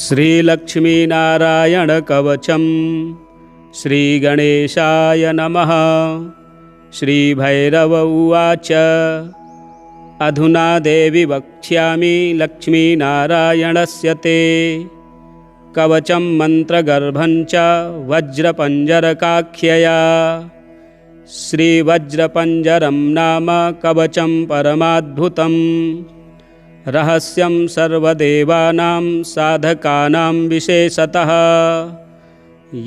श्रीलक्ष्मीनारायणकवचं श्रीगणेशाय नमः। श्रीभैरव उवाच अधुना देवि वक्ष्यामि लक्ष्मीनारायणस्य ते कवचं मन्त्रगर्भं च वज्रपञ्जरकाख्यया। श्रीवज्रपञ्जरं नाम कवचं परमाद्भुतं रहस्यं सर्वदेवानां साधकानां विशेषतः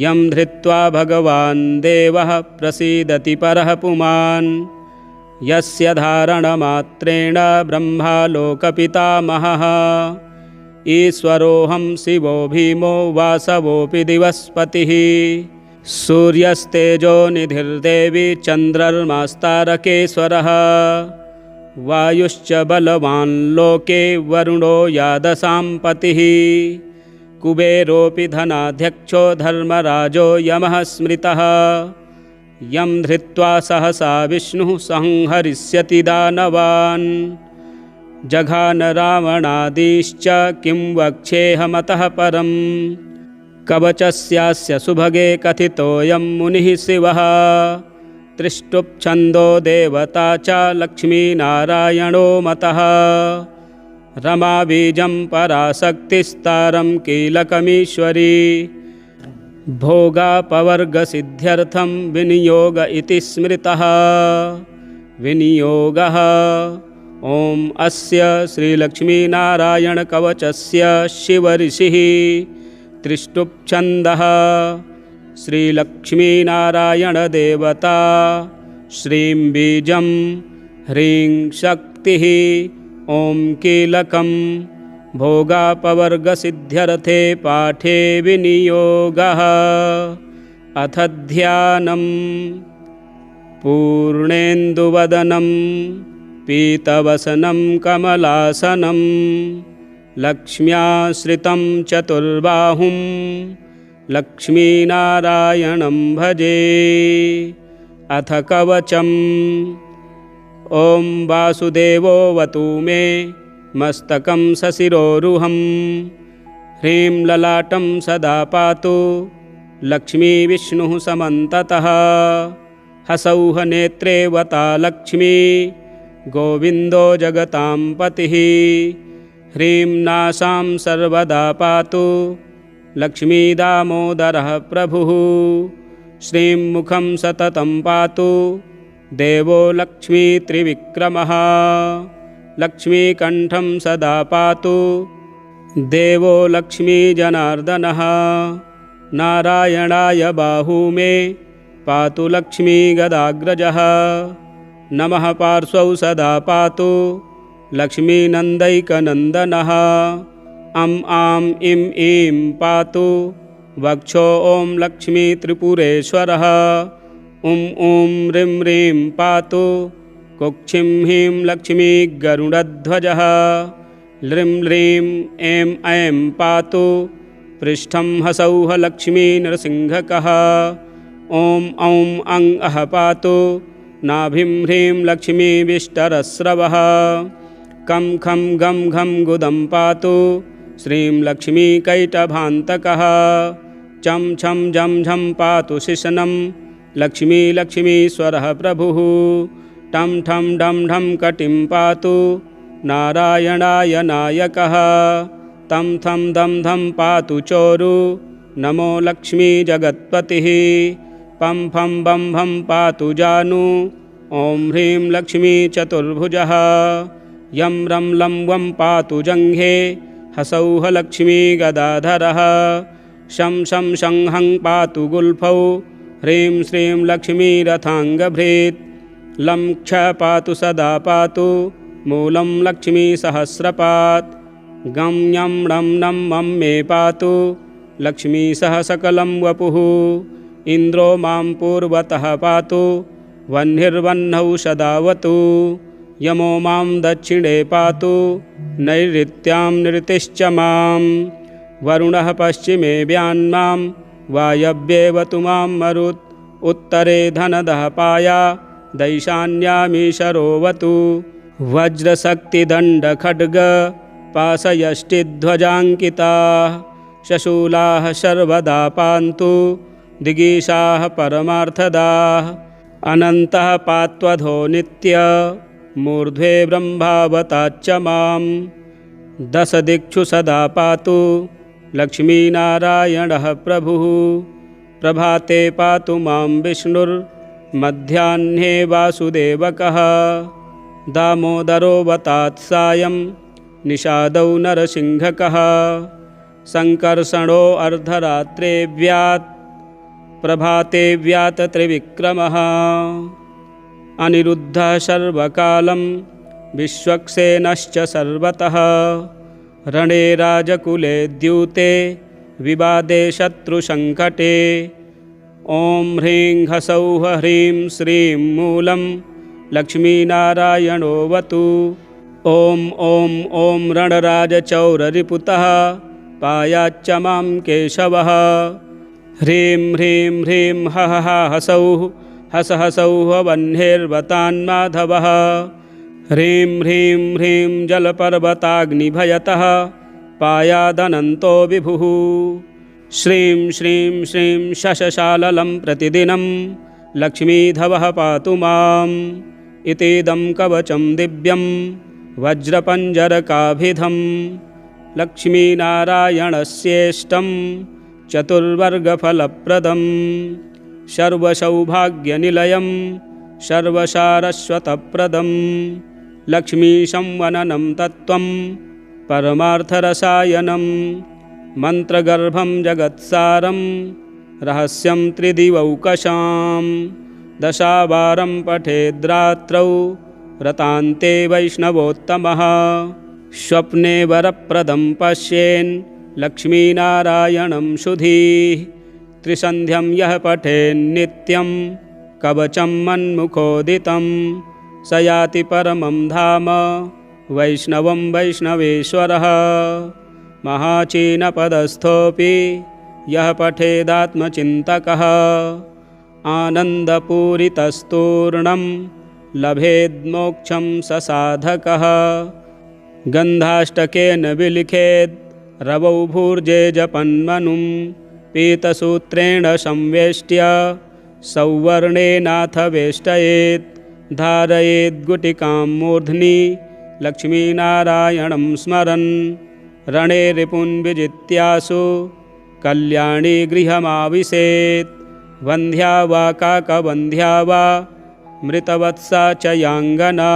यं धृत्वा भगवान् देवः प्रसीदति परः पुमान् यस्य धारणमात्रेण ब्रह्मालोकपितामहः ईश्वरोऽहं शिवो भीमो वासवोऽपि दिवस्पतिः सूर्यस्तेजोनिधिर्देवी चन्द्रर्मास्तारकेश्वरः वायुश्च बलवान् लोके वरुणो यादसां पतिः कुबेरोऽपि धनाध्यक्षो धर्मराजो यमः स्मृतः यं धृत्वा सहसा विष्णुः संहरिष्यति दानवान् जघान रावणादिश्च किं वक्ष्येऽहमतः परम् कवचस्यास्य सुभगे कथितोऽयं मुनिः शिवः त्रिष्टुप्छन्दो देवता च लक्ष्मीनारायणो मतः रमा बीजं पराशक्तिस्तारं कीलकमीश्वरी भोगापवर्गसिद्ध्यर्थं विनियोग इति स्मृतः विनियोगः। ॐ अस्य श्रीलक्ष्मीनारायणकवचस्य शिवऋषिः त्रिष्टुप्छन्दः श्रीलक्ष्मीनारायणदेवता श्रीं बीजं ह्रीं शक्तिः ॐ कीलकं भोगापवर्गसिद्ध्यर्थे पाठे विनियोगः। अथ ध्यानं पूर्णेन्दुवदनं पीतवसनं कमलासनं लक्ष्म्याश्रितं चतुर्बाहुं लक्ष्मीनारायणं भजे। अथ कवचम् ॐ वासुदेवोऽवतु मे मस्तकं सशिरोरुहं ह्रीं ललाटं सदा पातु लक्ष्मीविष्णुः समन्ततः हसौः नेत्रे वता लक्ष्मी गोविन्दो जगतां पतिः ह्रीं नासां सर्वदा पातु लक्ष्मीदामोदरः प्रभुः श्रीं मुखं सततं पातु देवो लक्ष्मीत्रिविक्रमः लक्ष्मीकण्ठं सदा पातु देवो लक्ष्मीजनार्दनः नारायणाय बाहू मे पातु लक्ष्मीगदाग्रजः नमः पार्श्वौ सदा पातु लक्ष्मीनन्दैकनन्दनः अं आं इं ईं पातु वक्षो ॐ लक्ष्मीत्रिपुरेश्वरः ॐ ह्रीं ह्रीं पातु कुक्षिं ह्रीं लक्ष्मीगरुडध्वजः ल्रीं ल्रीं ऐं ऐं पातु पृष्ठं हसौः लक्ष्मीनृसिंहकः ॐ औं अं अः पातु नाभिं ह्रीं लक्ष्मीविष्टरस्रवः कं खं गं घं गुदं पातु श्रीं लक्ष्मीकैटभान्तकः चं छं झं झं पातु शिशनं लक्ष्मीश्वरः प्रभुः टं ठं डं ढं कटिं पातु नारायणाय नायकः तं थं दं धं पातु चोरु नमो लक्ष्मीजगत्पतिः पं फं बं भं पातु जानु ॐ ह्रीं लक्ष्मीचतुर्भुजः यं रं लं वं पातु जङ्घे हसौः लक्ष्मीगदाधरः शं शं शं हं पातु गुल्फौ ह्रीं श्रीं लक्ष्मीरथाङ्गभृत् लं क्ष पातु सदा पातु मूलं लक्ष्मीसहस्रपात् गं यं णं नं मं मे पातु लक्ष्मीसह सकलं वपुः इन्द्रो मां पूर्वतः पातु वह्निर्वह्नौ सदावतु यमो मां दक्षिणे पातु नैऋत्यां निरतिश्च मां वरुणः पश्चिमे व्यान्मां वायव्येवतु मां मरुत् उत्तरे धनदः पाया दैशान्यामीशरोवतु वज्रशक्तिदण्डखड्ग पाशयष्टिध्वजाङ्किताः शशूलाः सर्वदा पान्तु दिगीशाः परमार्थदाः अनन्तः पात्वधो नित्य मूर्ध्वे ब्रह्मावताच्च मां दश दिक्षु सदा पातु लक्ष्मीनारायणः प्रभुः प्रभाते पातु मां विष्णुर्मध्याह्ने वासुदेवकः दामोदरोऽवतात् सायं निषादौ नरसिंहकः सङ्कर्षणो अर्धरात्रे व्यात् प्रभाते व्यात त्रिविक्रमः अनिरुद्धः सर्वकालं विश्वक्सेनश्च सर्वतः रणे राजकुले द्यूते विवादे शत्रुसङ्कटे ॐ ह्रीं ह्सौः ह्रीं श्रीं मूलं लक्ष्मीनारायणोऽवतु ॐ ॐ ॐ रणराजचौररिपुतः पायाच्च मां केशवः ह्रीं ह्रीं ह्रीं हः हसौः हस हसौः वह्नेर्वतान्माधवः ह्रीं ह्रीं ह्रीं जलपर्वताग्निभयतः पायादनन्तो विभुः श्रीं श्रीं श्रीं शशशाललं प्रतिदिनं लक्ष्मीधवः पातु माम् इतीदं कवचं दिव्यं वज्रपञ्जरकाभिधं लक्ष्मीनारायणस्येष्टं चतुर्वर्गफलप्रदं सर्वसौभाग्यनिलयं सर्वसारस्वतप्रदं लक्ष्मीशं वननं तत्त्वं परमार्थरसायनं मन्त्रगर्भं जगत्सारं रहस्यं त्रिदिवौकशां दशावारं पठेद्रात्रौ रतान्ते वैष्णवोत्तमः स्वप्ने वरप्रदं पश्येन् लक्ष्मीनारायणं सुधीः त्रिसन्ध्यं यः पठेन्नित्यं कवचं मन्मुखोदितं स याति परमं धाम वैष्णवं वैष्णवेश्वरः महाचीनपदस्थोऽपि यः पठेदात्मचिन्तकः आनन्दपूरितस्तूर्णं लभेद्मोक्षं स साधकः गन्धाष्टकेन विलिखेद् रवौ भूर्जे जपन्मनुं पीतसूत्रेण संवेष्ट्य सौवर्णेनाथ वेष्टयेत् धारयेद्गुटिकां मूर्ध्नि लक्ष्मीनारायणं स्मरन् रणे रिपुन् विजित्यासु कल्याणी गृहमाविशेत् वन्ध्या वा काकवन्ध्या वा मृतवत्सा च याङ्गना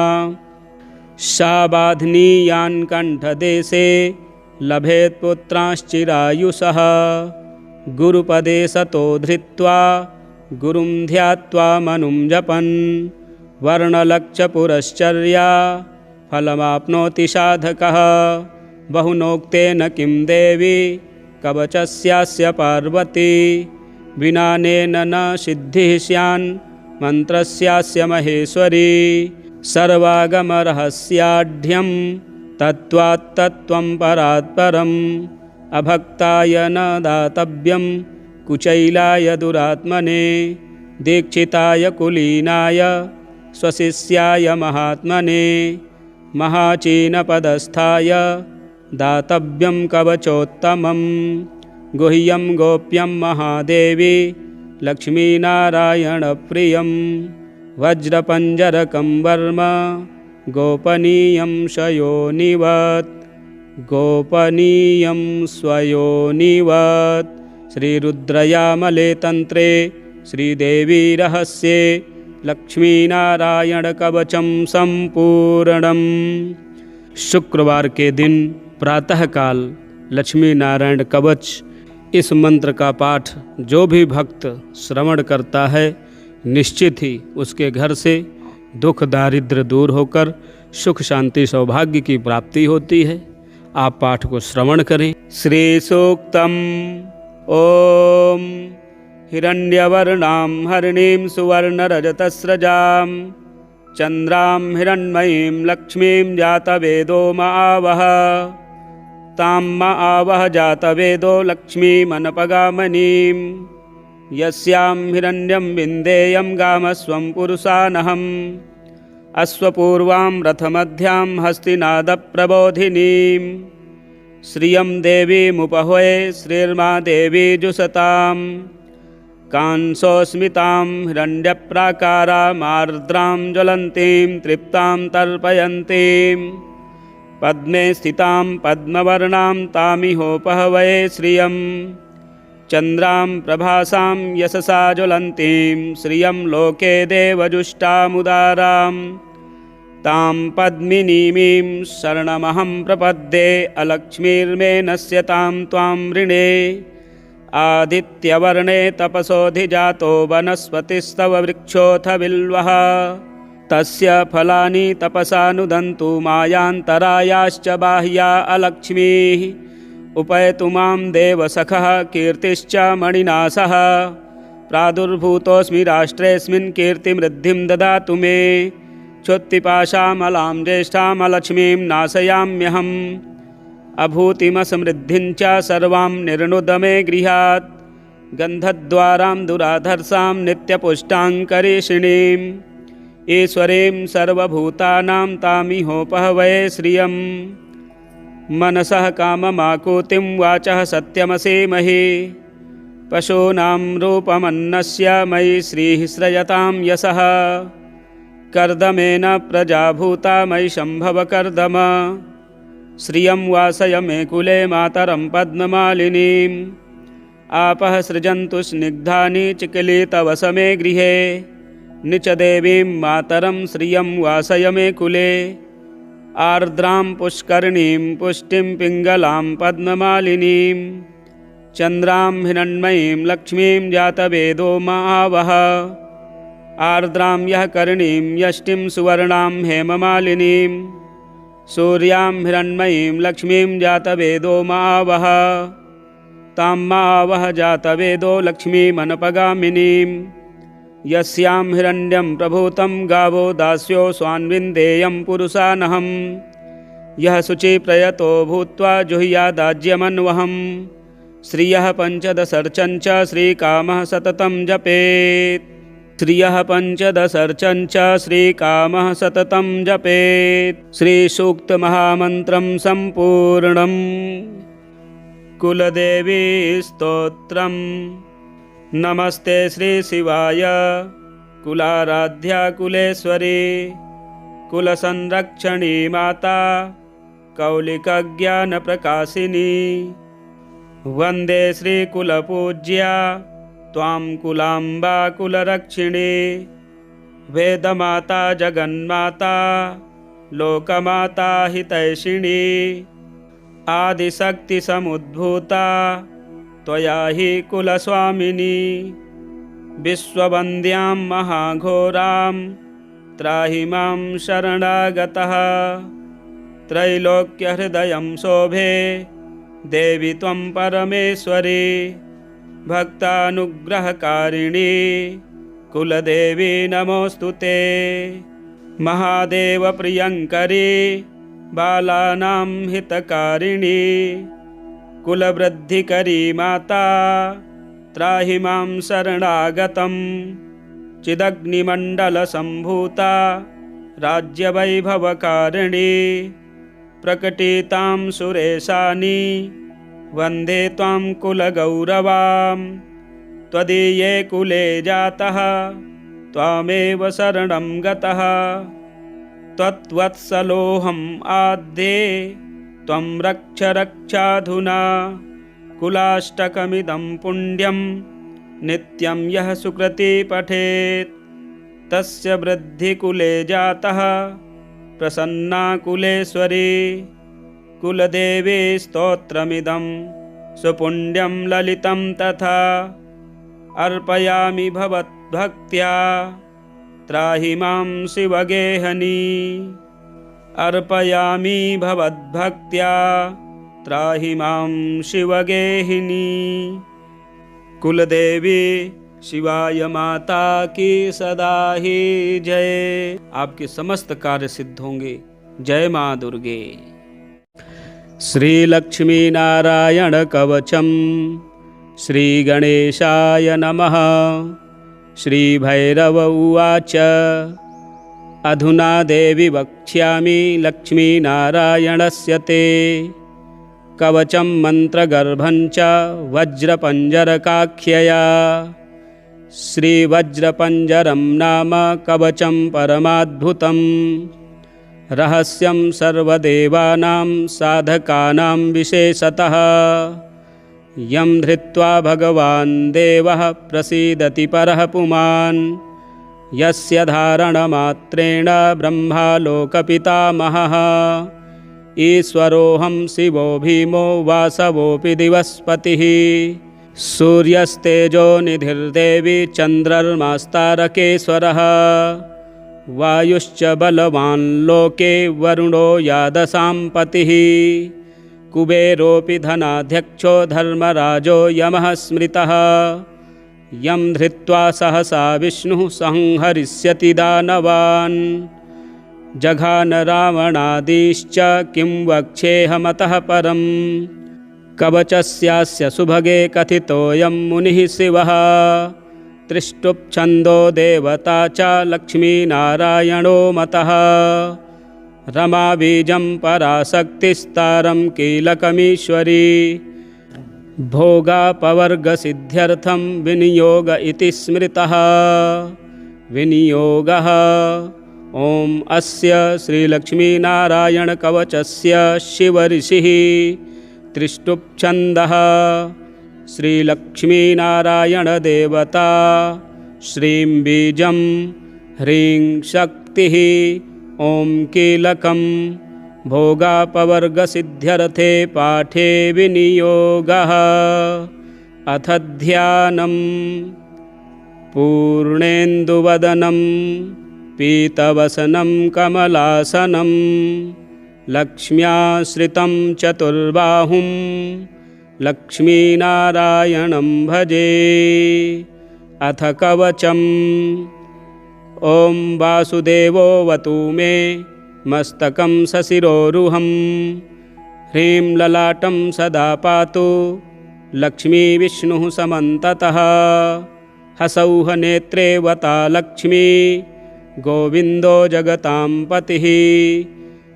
सा बाध्नीयान् कण्ठदेशे लभेत् पुत्रांश्चिरायुषः गुरुपदे सतो धृत्वा गुरुं ध्यात्वा मनुं जपन् वर्णलक्षपुरश्चर्या फलमाप्नोति साधकः बहुनोक्तेन किं देवी कवचस्यास्य पार्वती विनानेन न सिद्धिः स्यान् मन्त्रस्यास्य महेश्वरी सर्वागमरहस्याढ्यं तत्त्वात्तत्त्वं परात्परम् अभक्ताय न दातव्यं कुचैलाय दुरात्मने दीक्षिताय कुलीनाय स्वशिष्याय महात्मने महाचीनपदस्थाय दातव्यं कवचोत्तमं गुह्यं गोप्यं महादेवी लक्ष्मीनारायणप्रियं वज्रपञ्जरकं वर्म गोपनीयं स्वयोनिवत् गोपनीयं स्वयोनिवत् श्रीरुद्रयामले तन्त्रे श्रीदेवी रहस्ये लक्ष्मीनारायणकवचं सम्पूर्णम्। शुक्रवार के दिन प्रातःकाल लक्ष्मी नारायण कवच इस मंत्र का पाठ जो भी भक्त श्रवण करता है निश्चित ही उसके घर से दुख दारिद्र्य दूर होकर सुख शांति सौभाग्य की प्राप्ति होती है। आप पाठ को श्रवण करें। श्री सूक्तम ओम हिरण्यवर्णां हरिणीं सुवर्णरजतस्रजां चंद्रां हिरण्मयीं लक्ष्मीं जातवेदो मावह तां मावह जातवेदो लक्ष्मीमनपगामनीं यस्यां हिरण्यं विन्देयं गामस्वं पुरुषानहम् अश्वपूर्वां रथमध्यां हस्तिनादप्रबोधिनीं श्रियं देवीमुपह्वये श्रीर्मा देवी जुषताम् कांसोऽस्मितां हिरण्यप्राकारामार्द्रां ज्वलन्तीं तृप्तां तर्पयन्तीं पद्मे स्थितां पद्मवर्णां तामिहोपह्वये श्रियं चन्द्रां प्रभासां यशसा ज्वलन्तीं श्रियं लोके देवजुष्टामुदारां तां पद्मिनीमीं शरणमहं प्रपद्ये अलक्ष्मीर्मे नश्यतां त्वां ऋणे आदित्यवर्णे तपसोऽधिजातो वनस्पतिस्तव वृक्षोऽथ बिल्वः तस्य फलानि तपसा नुदन्तु मायान्तरायाश्च बाह्या अलक्ष्मीः उपैतु मां देवसखः कीर्तिश्च मणिनासः प्रादुर्भूतोऽस्मि राष्ट्रेऽस्मिन् कीर्तिमृद्धिं ददातु मे क्षुत्पिपाशामलां ज्येष्ठामलक्ष्मीं नाशयाम्यहम् अभूतिमसमृद्धिं च सर्वां निर्णुद मे गृहात् गन्धद्वारां दुराधर्षां नित्यपुष्टाङ्करीषिणीम् ईश्वरीं सर्वभूतानां तामिहोपह्वये श्रियं मनसः काममाकुतिं वाचः सत्यमसीमहि पशूनां रूपमन्नस्य मयि श्रीः श्रयतां यशः कर्दमेन प्रजाभूता मयि शम्भवकर्दम श्रियं वासय मे कुले मातरं पद्ममालिनीम् आपः सृजन्तु स्निग्धानि चिकिलितवस मे गृहे निचदेवीं मातरं श्रियं वासय मे कुले आर्द्रां पुष्करिणीं पुष्टिं पिङ्गलां पद्ममालिनीं चन्द्रां हिरण्मयीं लक्ष्मीं जातवेदो मावह आर्द्रां यः करिणीं यष्टिं सुवर्णां हेममालिनीं सूर्यां हिरण्मयीं लक्ष्मीं जातवेदो मावह तां मावह जातवेदो लक्ष्मीमनपगामिनीं यस्यां हिरण्यं प्रभूतं गावो दास्यो स्वान्विन्देयं पुरुषानहं यः शुचिप्रयतो भूत्वा जुह्यादाज्यमन्वहं श्रियः पञ्चदशर्चं च श्रीकामः सततं जपेत् श्रियः पञ्चदशर्चं च श्रीकामः सततं जपेत् श्रीसूक्तमहामन्त्रं सम्पूर्णम् कुलदेवी स्तोत्रम् नमस्ते श्रीशिवाय कुलाराध्या कुलेश्वरी कुलसंरक्षणी माता कौलिकज्ञानप्रकाशिनी वन्दे श्रीकुलपूज्या त्वां कुलाम्बा कुलरक्षिणी वेदमाता जगन्माता लोकमाता हितैषिणी आदिशक्तिसमुद्भूता त्वया हि कुलस्वामिनी विश्ववन्द्यां महाघोरां त्राहि मां शरणागतः त्रैलोक्यहृदयं शोभे देवि त्वं परमेश्वरी भक्तानुग्रहकारिणी कुलदेवी नमोऽस्तु ते महादेवप्रियङ्करी बालानां हितकारिणी कुलवृद्धिकरी माता त्राहि मां शरणागतं चिदग्निमण्डलसम्भूता राज्यवैभवकारिणी प्रकटितां सुरेशानि वन्दे त्वां कुलगौरवां त्वदीये कुले जातः त्वामेव शरणं गतः त्वत्वत्सलोऽहम् आद्ये त्वं रक्ष रक्षाधुना कुलाष्टकमिदं पुण्यं नित्यं यः सुकृती पठेत् तस्य वृद्धिकुले जातः प्रसन्ना कुलेश्वरी कुलदेवी स्तोत्रमिदं सुपुण्यं ललितं तथा अर्पयामि भवद्भक्त्या त्राहि मां शिवगेहनी अर्पयामि भवद्भक्त्या त्राहि मां शिवगेहिनी। कुलदेवी शिवाय माता की सदा ही जय। आपके समस्त कार्य सिद्ध होंगे। जय माँ दुर्गे। श्री लक्ष्मी नारायण कवचम श्री गणेशाय नमः। श्री भैरव उवाच अधुना देवी वक्ष्यामि लक्ष्मीनारायणस्य ते कवचं मन्त्रगर्भं च वज्रपञ्जरकाख्यया। श्रीवज्रपञ्जरं नाम कवचं परमाद्भुतं, रहस्यं सर्वदेवानां साधकानां विशेषतः। यं धृत्वा भगवान् देवः प्रसीदति परः पुमान्, यस्य धारणमात्रेण ब्रह्मालोकपितामहः। ईश्वरोऽहं शिवो भीमो वासवोऽपि दिवस्पतिः, सूर्यस्तेजोनिधिर्देवी चन्द्रर्मास्तारकेश्वरः। वायुश्च बलवान् लोके वरुणो यादसाम्पतिः, कुबेरोऽपि धनाध्यक्षो धर्मराजो यमः स्मृतः। यं धृत्वा सहसा विष्णुः संहरिष्यति दानवान्, जघान रावणादिश्च किं वक्ष्येऽहमतः परम्। कवचस्यास्य सुभगे कथितोऽयं मुनिः शिवः, त्रिष्टुप्छन्दो देवता च लक्ष्मीनारायणो मतः। रमा बीजं पराशक्तिस्तारं कीलकमीश्वरी, भोगापवर्गसिद्ध्यर्थं विनियोग इति स्मृतः। विनियोगः ॐ अस्य श्रीलक्ष्मीनारायणकवचस्य शिवऋषिः त्रिष्टुप्छन्दः। श्रीलक्ष्मीनारायणदेवता श्रीं बीजं ह्रीं शक्तिः ॐ कीलकं। भोगापवर्गसिद्ध्यर्थे पाठे विनियोगः। अथ ध्यानम्। पूर्णेन्दुवदनं पीतवसनं कमलासनं, लक्ष्म्याश्रितं चतुर्बाहुं लक्ष्मीनारायणं भजे। अथ कवचम्। ॐ वासुदेवोऽवतु मे मस्तकं सशिरोरुहं, ह्रीं ललाटं सदा पातु लक्ष्मीविष्णुः समन्ततः। हसौः नेत्रे वता लक्ष्मी गोविन्दो जगतां पतिः,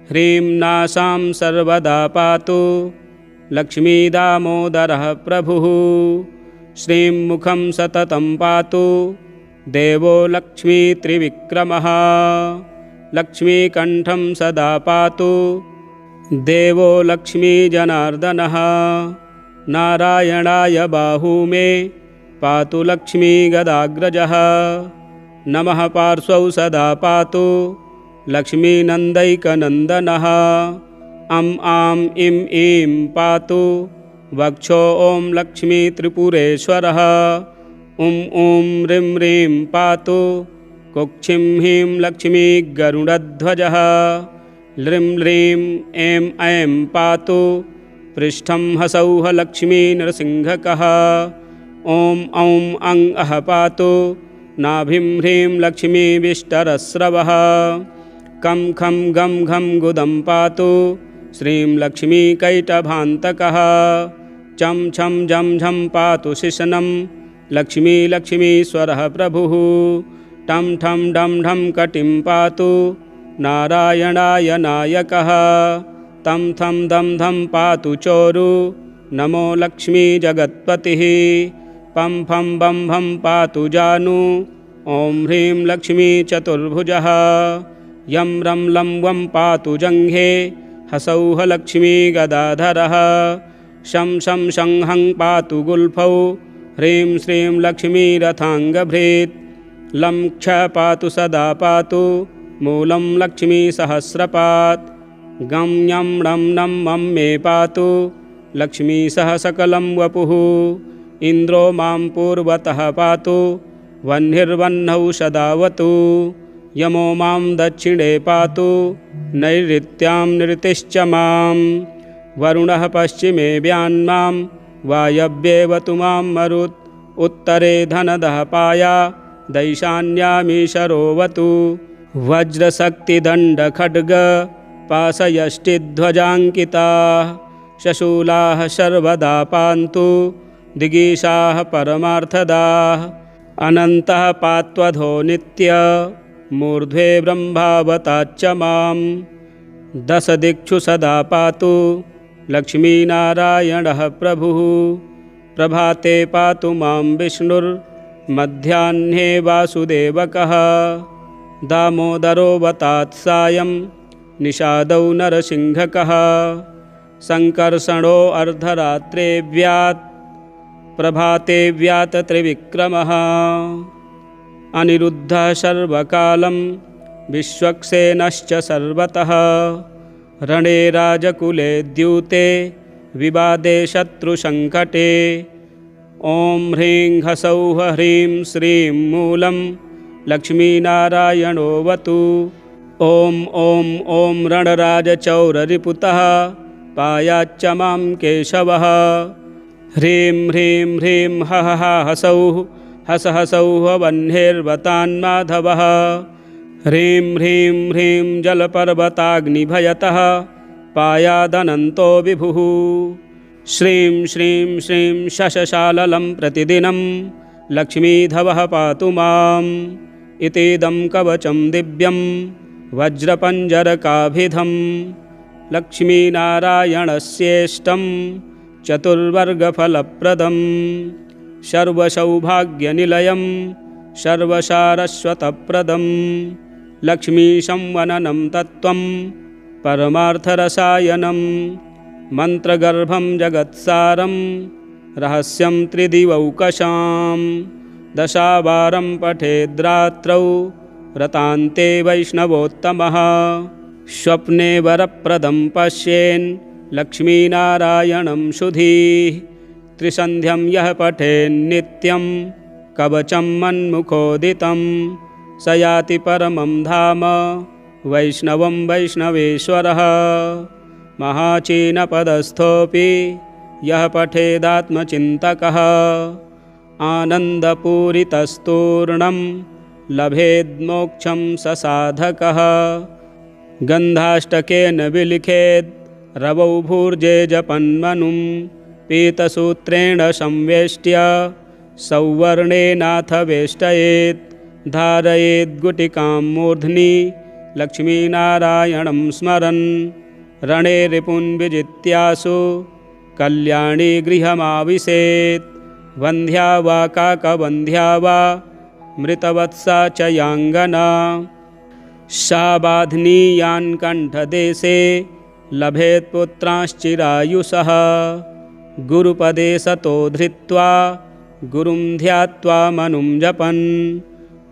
ह्रीं नासां सर्वदा पातु लक्ष्मीदामोदरः प्रभुः। श्रीं मुखं सततं पातु देवो लक्ष्मीत्रिविक्रमः, लक्ष्मीकण्ठं सदा पातु देवो लक्ष्मीजनार्दनः। नारायणाय बाहू मे पातु लक्ष्मीगदाग्रजः, नमः पार्श्वौ सदा पातु लक्ष्मीनन्दैकनन्दनः। आं इं ईं पातु वक्षो ॐ लक्ष्मीत्रिपुरेश्वरः। ॐ ह्रीं ह्रीं पातु कुक्षिं ह्रीं लक्ष्मीगरुडध्वजः। ल्रीं ल्रीं ऐं ऐं पातु पृष्ठं हसौः लक्ष्मीनृसिंहकः। ॐ औं अं अः पातु नाभिं ह्रीं लक्ष्मीविष्टरस्रवः। कं खं गं घं गुदं पातु श्रीं लक्ष्मीकैटभान्तकः। चं छं झं झं पातु शिशनं लक्ष्मी लक्ष्मीश्वरः प्रभुः। टं ठं डं ढं कटिं पातु नारायणाय नायकः। तं थं दं धं पातु चोरु नमो लक्ष्मी जगत्पतिः। पं फं बं भं पातु जानु ॐ ह्रीं लक्ष्मी चतुर्भुजः। यं रं लं वं पातु जङ्घे हसौः लक्ष्मी गदाधरः। शं शं शं हं पातु गुल्फौ ह्रीं श्रीं लक्ष्मीरथाङ्गभृत्। लं क्ष पातु सदा पातु मूलं लक्ष्मीसहस्रपात्। गं यं णं नं मं मे पातु लक्ष्मीसह सकलं वपुः। इन्द्रो मां पूर्वतः पातु वह्निर्वह्नौ सदावतु। यमो मां दक्षिणे पातु नैऋत्यां नृतिश्च मां। वरुणः पश्चिमे व्यान्मां वायव्येवतु मां मरुत्। उत्तरे धनदः पाया दैशान्यामीशरोवतु। वज्रशक्तिदण्डखड्ग पाशयष्टिध्वजाङ्किताः शशूलाः सर्वदा पान्तु दिगीशाः परमार्थदाः। अनन्तः पात्वधो नित्य मूर्ध्वे ब्रह्मावताच्च मां। दशदिक्षु सदा पातु लक्ष्मीनारायणः प्रभुः। प्रभाते पातु मां विष्णुर्मध्याह्ने वासुदेवकः। दामोदरो वतात्सायं निषादौ नरसिंहकः। सङ्कर्षणो अर्धरात्रे व्यात् प्रभाते व्यात त्रिविक्रमः। अनिरुद्धः सर्वकालं विश्वक्सेनश्च सर्वतः। रणे राजकुले द्यूते विवादे शत्रुसङ्कटे। ॐ ह्रीं ह्सौः ह्रीं श्रीं मूलं लक्ष्मीनारायणोऽवतु। ॐ ॐ ॐ रणराजचौररिपुतः पायाच्च मां केशवः। ह्रीं ह्रीं ह्रीं हः हसौः हस हसौः वह्नेर्वतान्माधवः। ह्रीं ह्रीं ह्रीं जलपर्वताग्निभयतः पायादनन्तो विभुः। श्रीं श्रीं श्रीं शशशाललं प्रतिदिनं लक्ष्मीधवः पातु माम्। इतीदं कवचं दिव्यं वज्रपञ्जरकाभिधं लक्ष्मीनारायणस्येष्टं चतुर्वर्गफलप्रदं। सर्वसौभाग्यनिलयं सर्वसारस्वतप्रदं लक्ष्मीसंवननं तत्त्वं परमार्थरसायनं। मन्त्रगर्भं जगत्सारं रहस्यं त्रिदिवौकशां। दशावारं पठेद्रात्रौ रतान्ते वैष्णवोत्तमः। स्वप्ने वरप्रदं पश्येन् लक्ष्मीनारायणं सुधीः। त्रिसन्ध्यं यः पठेन्नित्यं कवचं मन्मुखोदितं। स याति परमं धाम वैष्णवं वैष्णवेश्वरः। महाचीनपदस्थोऽपि यः पठेदात्मचिन्तकः। आनन्दपूरितस्तूर्णं लभेद्मोक्षं स साधकः। गन्धाष्टकेन विलिखेद् रवौ भूर्जे जपन्मनुं। पीतसूत्रेण संवेष्ट्य सौवर्णेनाथ वेष्टयेत्। धारयेद्गुटिकां मूर्ध्नि लक्ष्मीनारायणं स्मरन्। रणे रिपुन् विजित्यासु कल्याणी गृहमाविशेत्। वन्ध्या वा काकवन्ध्या वा मृतवत्सा च याङ्गना। सा बाध्नीयान् कण्ठदेशे लभेत् पुत्रांश्चिरायुषः। गुरुपदे सतो धृत्वा गुरुं ध्यात्वा मनुं जपन्।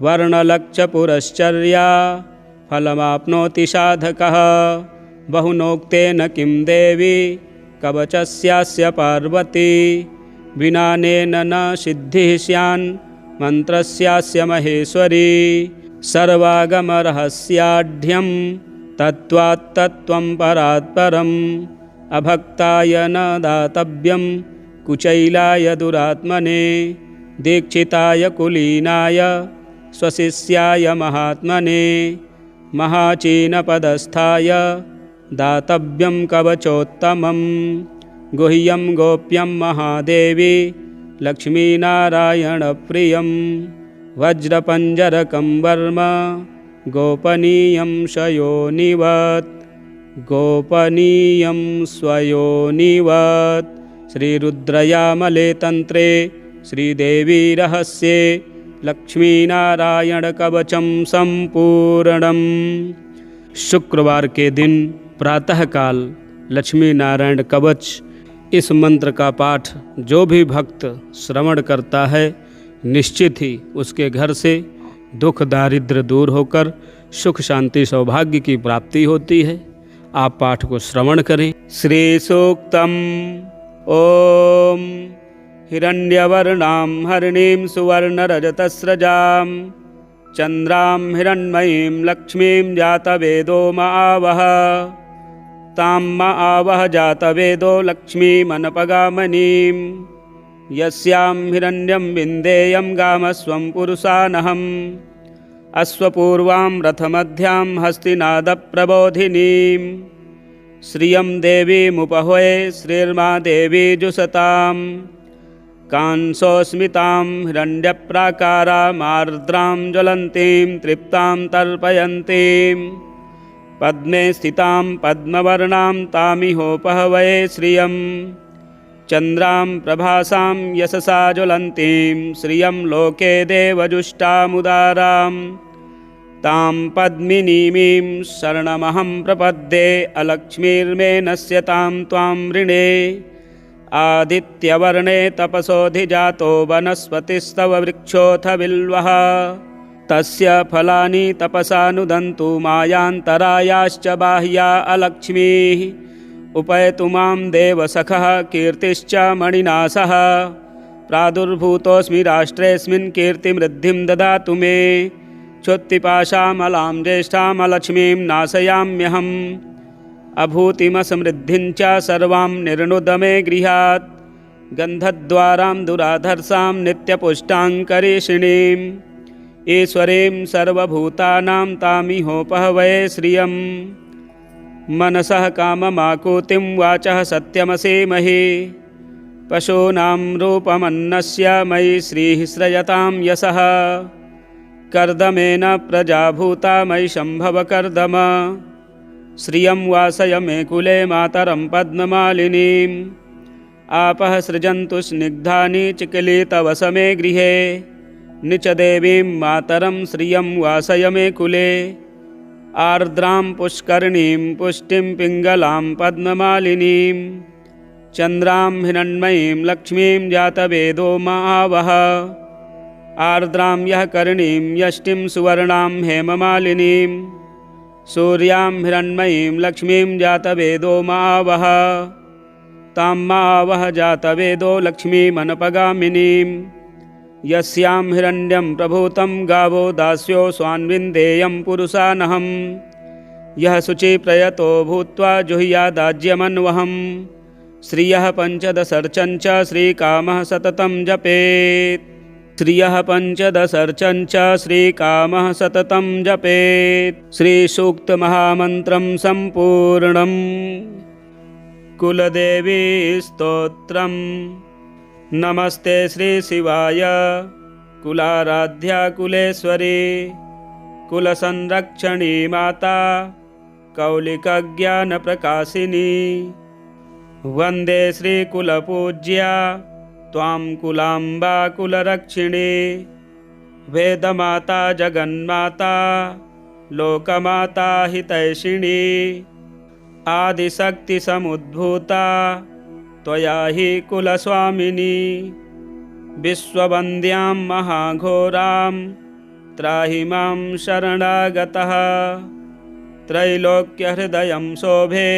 वर्णलक्षपुरश्चर्या फलमाप्नोति साधकः। बहुनोक्तेन किं देवी कवचस्यास्य पार्वती। विनानेन न सिद्धिः स्यान् मन्त्रस्यास्य महेश्वरी। सर्वागमरहस्याढ्यं तत्त्वात्तत्त्वं परात्परम्। अभक्ताय न दातव्यं कुचैलाय दुरात्मने। दीक्षिताय कुलीनाय स्वशिष्याय महात्मने। महाचीनपदस्थाय दातव्यं कवचोत्तमं। गुह्यं गोप्यं महादेवी लक्ष्मीनारायणप्रियं। वज्रपञ्जरकं वर्म गोपनीयं स्वयोनिवत्। गोपनीयं स्वयोनिवत्। श्रीरुद्रयामले तन्त्रे श्रीदेवी रहस्ये लक्ष्मीनारायणकवचं सम्पूर्णम्। शुक्रवार के दिन प्रातःकाल लक्ष्मी नारायण कवच इस मंत्र का पाठ जो भी भक्त श्रवण करता है निश्चित ही उसके घर से दुख दारिद्र्य दूर होकर सुख शांति सौभाग्य की प्राप्ति होती है। आप पाठ को श्रवण करें। श्री सूक्तम। ओम हिरण्यवर्णां हरिणीं सुवर्णरजतस्रजां चन्द्रां हिरण्मयीं लक्ष्मीं जातवेदो मावह। तां मावह जातवेदो लक्ष्मीमनपगामिनीं। यस्यां हिरण्यं विन्देयं गामस्वं पुरुषानहम्। अश्वपूर्वां रथमध्यां हस्तिनादप्रबोधिनीं। श्रियं देवीमुपह्वये श्रीर्मा देवी जुषताम्। कांसोस्मितां हिरण्यप्राकारामार्द्रां ज्वलन्तीं तृप्तां तर्पयन्तीं। पद्मे स्थितां पद्मवर्णां तामिहोपहवये श्रियं चन्द्रां प्रभासां यशसा ज्वलन्तीं श्रियं लोके देवजुष्टामुदारां तां पद्मिनीमीं शरणमहं प्रपद्ये अलक्ष्मीर्मे नश्यतां त्वां ऋणे आदित्यवर्णे तपसोऽधिजातो वनस्पतिस्तव वृक्षोऽथ बिल्वः तस्य फलानि तपसा नुदन्तु मायान्तरायाश्च बाह्या अलक्ष्मीः उपैतु मां देवसखः कीर्तिश्च मणिनासः प्रादुर्भूतोऽस्मि राष्ट्रेऽस्मिन् कीर्तिमृद्धिं ददातु मे क्षुत्पिपाशामलां ज्येष्ठामलक्ष्मीं नाशयाम्यहम् अभूतिमसमृद्धिं च सर्वां निर्णुद मे गृहात् गन्धद्वारां दुराधर्षां नित्यपुष्टाङ्करीषिणीम् ईश्वरीं सर्वभूतानां तामिहोपहवये श्रियं मनसः काममाकुतिं वाचः सत्यमसीमहि पशूनां रूपमन्नस्य मयि श्रीः श्रयतां यशः कर्दमेन प्रजाभूता मयि शम्भव कर्दम श्रियं वासय मे कुले मातरं पद्ममालिनीम् आपः सृजन्तु स्निग्धानि चिकिलितवस मे गृहे निचदेवीं मातरं श्रियं वासय मे कुले आर्द्रां पुष्करणीं पुष्टिं पिङ्गलां पद्ममालिनीं चन्द्रां हिरण्मयीं लक्ष्मीं जातवेदो मावः आर्द्रां यः करणीं यष्टिं सुवर्णां हेममालिनीं सूर्यां हिरण्मयीं लक्ष्मीं जातवेदो मावः तां मावः जातवेदो लक्ष्मीमनपगामिनीं यस्यां हिरण्यं प्रभूतं गावो दास्यो स्वान्विन्देयं पुरुषानहं यः शुचिप्रयतो भूत्वा जुह्यादाज्यमन्वहं श्रियः पञ्चदशर्चं च श्रीकामः सततं जपेत् श्रियः पञ्चदशर्चं च श्रीकामः सततं जपेत् श्रीसूक्तमहामन्त्रं सम्पूर्णम् कुलदेवी स्तोत्रम् नमस्ते श्रीशिवाय कुलाराध्या कुलेश्वरी कुलसंरक्षणी माता कौलिकज्ञानप्रकाशिनी वन्दे श्रीकुलपूज्या त्वां कुलाम्बा कुलरक्षिणी वेदमाता जगन्माता लोकमाता हितैषिणी आदिशक्तिसमुद्भूता त्वया हि कुलस्वामिनी विश्ववन्द्यां महाघोरां त्राहि मां शरणागतः त्रैलोक्यहृदयं शोभे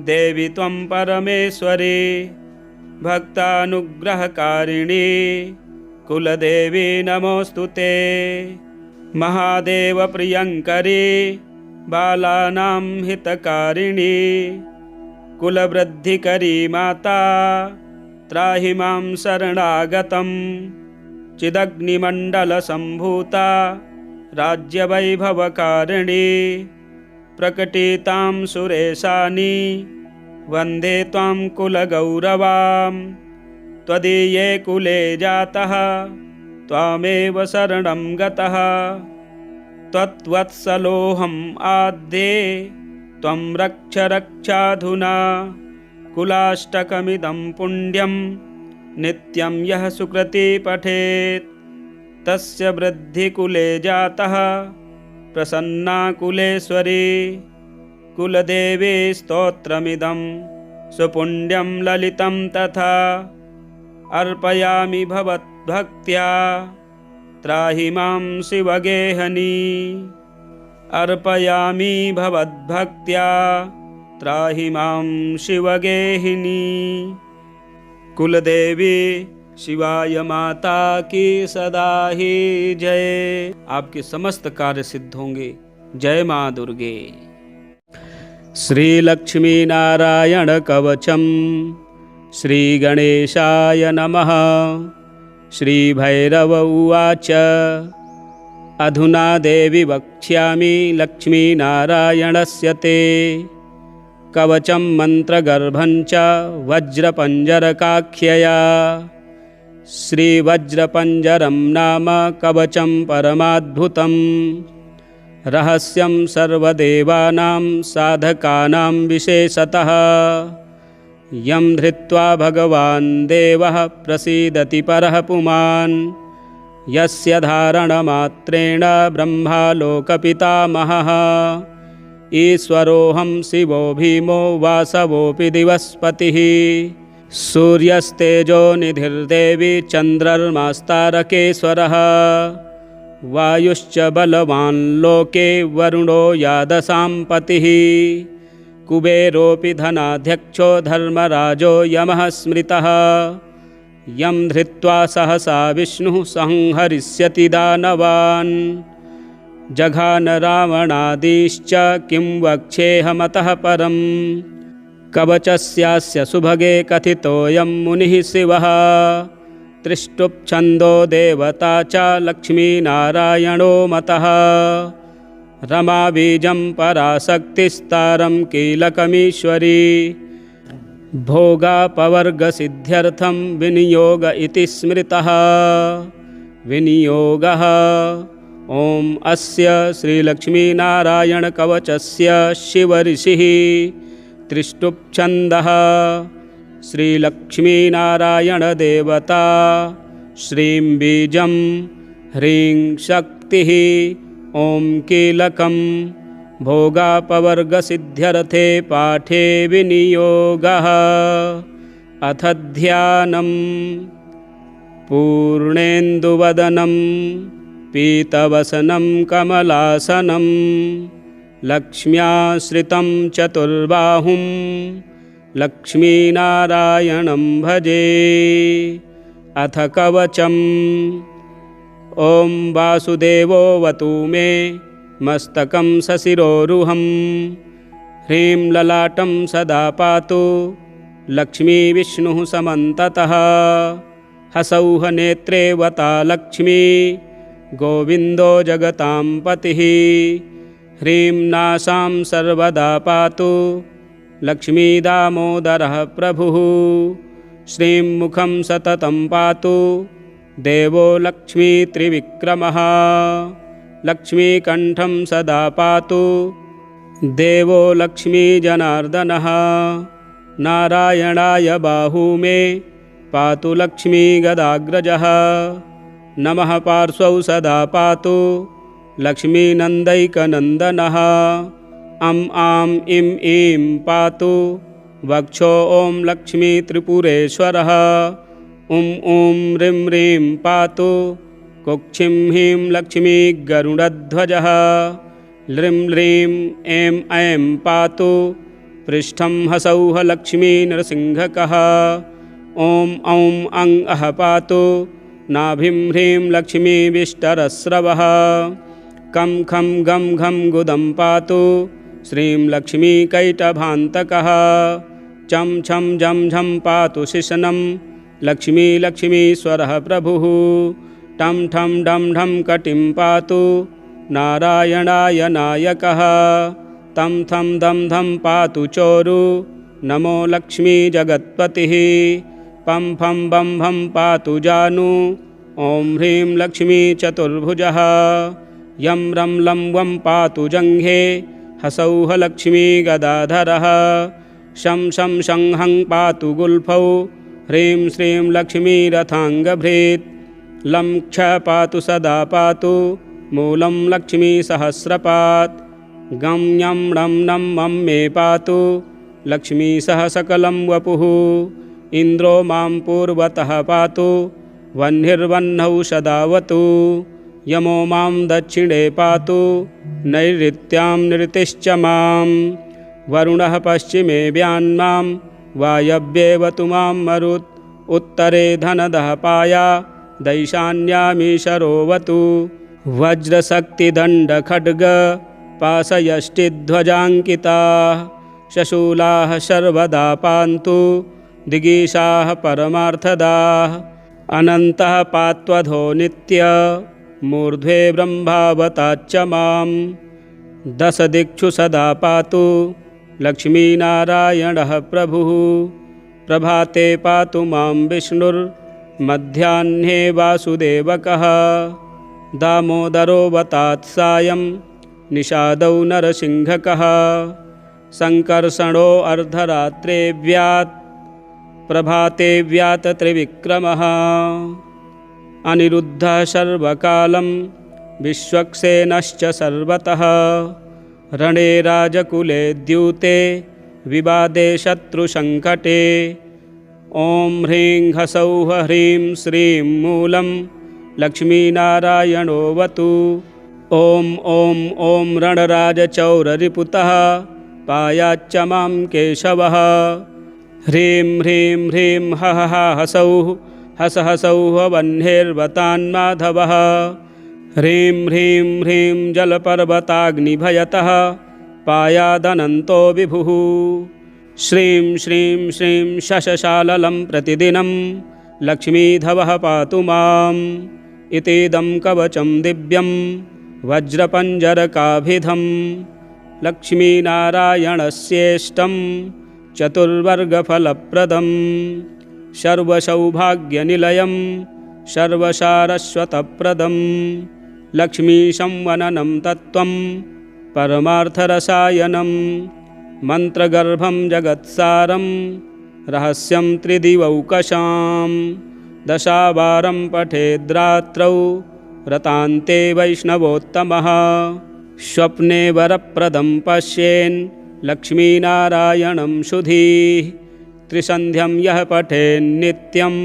देवि त्वं परमेश्वरी भक्तानुग्रहकारिणी कुलदेवी नमोऽस्तु ते महादेवप्रियङ्करी बालानां हितकारिणी कुलवृद्धिकरी माता त्राहि मां शरणागतं चिदग्निमण्डलसम्भूता राज्यवैभवकारिणी प्रकटितां सुरेशानि वन्दे त्वां कुलगौरवां त्वदीये कुले जातः त्वामेव शरणं गतः त्वत्वत्सलोऽहम् आद्ये त्वं रक्ष रक्षाधुना कुलाष्टकमिदं पुण्यं नित्यं यः सुकृती पठेत् तस्य वृद्धिकुले जातः प्रसन्ना कुलेश्वरी कुलदेवी स्तोत्रमिदं सुपुण्यं ललितं तथा अर्पयामि भवद्भक्त्या त्राहि मां शिवगेहनी अर्पयामि भवद्भक्त्या त्राहि मां शिवगेहिनी। कुलदेवी शिवाय माता की सदा ही जय। आपके समस्त कार्य सिद्ध होंगे। जय माँ दुर्गे। श्री लक्ष्मी नारायण कवचम श्री गणेशाय नमः। श्री भैरव उवाच अधुना देवी वक्ष्यामि लक्ष्मीनारायणस्य ते कवचं मन्त्रगर्भं च वज्रपञ्जरकाख्यया। श्रीवज्रपञ्जरं नाम कवचं परमाद्भुतं रहस्यं सर्वदेवानां साधकानां विशेषतः यं धृत्वा भगवान् देवः प्रसीदति परः पुमान् यस्य धारणमात्रेण ब्रह्मालोकपितामहः ईश्वरोऽहं शिवो भीमो वासवोऽपि दिवस्पतिः सूर्यस्तेजो निधिर्देवी चन्द्रर्मास्तारकेश्वरः वायुश्च बलवान् लोके वरुणो यादसां पतिः कुबेरोऽपि धनाध्यक्षो धर्मराजो यमः स्मृतः यं धृत्वा सहसा विष्णुः संहरिष्यति दानवान् जघान रावणादिश्च किं वक्ष्येऽहमतः परम् कवचस्यास्य सुभगे कथितोऽयं मुनिः शिवः त्रिष्टुप्छन्दो देवता च लक्ष्मीनारायणो मतः रमा बीजं पराशक्तिस्तारं कीलकमीश्वरी भोगापवर्गसिद्ध्यर्थं विनियोग इति स्मृतः विनियोगः ॐ अस्य श्रीलक्ष्मीनारायणकवचस्य शिवऋषिः त्रिष्टुप्छन्दः श्रीलक्ष्मीनारायणदेवता श्रीं बीजं ह्रीं शक्तिः ॐ कीलकं भोगापवर्गसिद्ध्यर्थे पाठे विनियोगः अथ ध्यानं पूर्णेन्दुवदनं पीतवसनं कमलासनं लक्ष्म्याश्रितं चतुर्बाहुं लक्ष्मीनारायणं भजे अथ कवचम् ॐ वासुदेवोऽवतु मे मस्तकं सशिरोरुहं ह्रीं ललाटं सदा पातु लक्ष्मीविष्णुः समन्ततः हसौः नेत्रे वता लक्ष्मी गोविन्दो जगतां पतिः ह्रीं नासां सर्वदा पातु लक्ष्मीदामोदरः प्रभुः श्रीं मुखं सततं पातु देवो लक्ष्मीत्रिविक्रमः लक्ष्मीकण्ठं सदा पातु देवो लक्ष्मीजनार्दनः नारायणाय बाहू मे पातु लक्ष्मीगदाग्रजः नमः पार्श्वौ सदा पातु लक्ष्मीनन्दैकनन्दनः अं आं इं ईं पातु वक्षो ॐ लक्ष्मीत्रिपुरेश्वरः ॐ ह्रीं ह्रीं पातु कुक्षिं ह्रीं लक्ष्मीगरुडध्वजः ल्रीं ल्रीं ऐं ऐं पातु पृष्ठं हसौः लक्ष्मीनृसिंहकः ॐ औं अं अः पातु नाभिं ह्रीं लक्ष्मीविष्टरस्रवः कं खं गं घं गुदं पातु श्रीं लक्ष्मीकैटभान्तकः चं छं झं झं पातु शिशनं लक्ष्मीश्वरः प्रभुः टं ठं डं ढं कटिं पातु नारायणाय नायकः तं थं दं धं पातु चोरु नमो लक्ष्मीजगत्पतिः पं फं बं भं पातु जानु ॐ ह्रीं लक्ष्मीचतुर्भुजः यं रं लं वं पातु जङ्घे हसौः लक्ष्मीगदाधरः शं शं शं हं पातु गुल्फौ ह्रीं श्रीं लक्ष्मीरथाङ्गभृत् लं क्ष पातु सदा पातु मूलं लक्ष्मीसहस्रपात् गं यं णं नं मं मे पातु लक्ष्मीसह सकलं वपुः इन्द्रो मां पूर्वतः पातु वह्निर्वह्नौ सदावतु यमो मां दक्षिणे पातु नैऋत्यां नृतिश्च मां वरुणः पश्चिमे व्यान्मां वायव्येवतु मां मरुत् उत्तरे धनदः पाया दैशान्यामीशरोवतु वज्रशक्तिदण्डखड्ग पाशयष्टिध्वजाङ्किताः शशूलाः सर्वदा पान्तु दिगीशाः परमार्थदाः अनन्तः पात्वधो नित्य मूर्ध्वे ब्रह्मावताच्च मां दशदिक्षु सदा पातु लक्ष्मीनारायणः प्रभुः प्रभाते पातु मां विष्णुर्मध्याह्ने वासुदेवकः दामोदरो वतात् सायं निषादौ नरसिंहकः संकर्षणो अर्धरात्रे व्यात् प्रभाते व्यात त्रिविक्रमः अनिरुद्धः सर्वकालं विश्वक्सेनश्च सर्वतः रणे राजकुले द्यूते विवादे शत्रुसङ्कटे ॐ ह्रीं ह्सौः ह्रीं श्रीं मूलं लक्ष्मीनारायणोऽवतु। ॐ ॐ ॐ रणराजचौररिपुतः पायाच्च मां केशवः। ह्रीं ह्रीं ह्रीं हः ह्सौः हस हसौः वह्नेर्वतान्माधवः। ह्रीं ह्रीं ह्रीं जलपर्वताग्निभयतः पायादनन्तो विभुः। श्रीं श्रीं श्रीं शशशाललं प्रतिदिनं लक्ष्मीधवः पातु माम्। इतीदं कवचं दिव्यं वज्रपञ्जरकाभिधं लक्ष्मीनारायणस्येष्टं चतुर्वर्गफलप्रदं सर्वसौभाग्यनिलयं सर्वसारस्वतप्रदं लक्ष्मीसंवननं तत्त्वं परमार्थरसायनं मन्त्रगर्भं जगत्सारं रहस्यं त्रिदिवौकशां दशावारं पठेद्रात्रौ व्रतान्ते वैष्णवोत्तमः। स्वप्ने वरप्रदं पश्येन् लक्ष्मीनारायणं सुधीः त्रिसन्ध्यं यः पठेन्नित्यं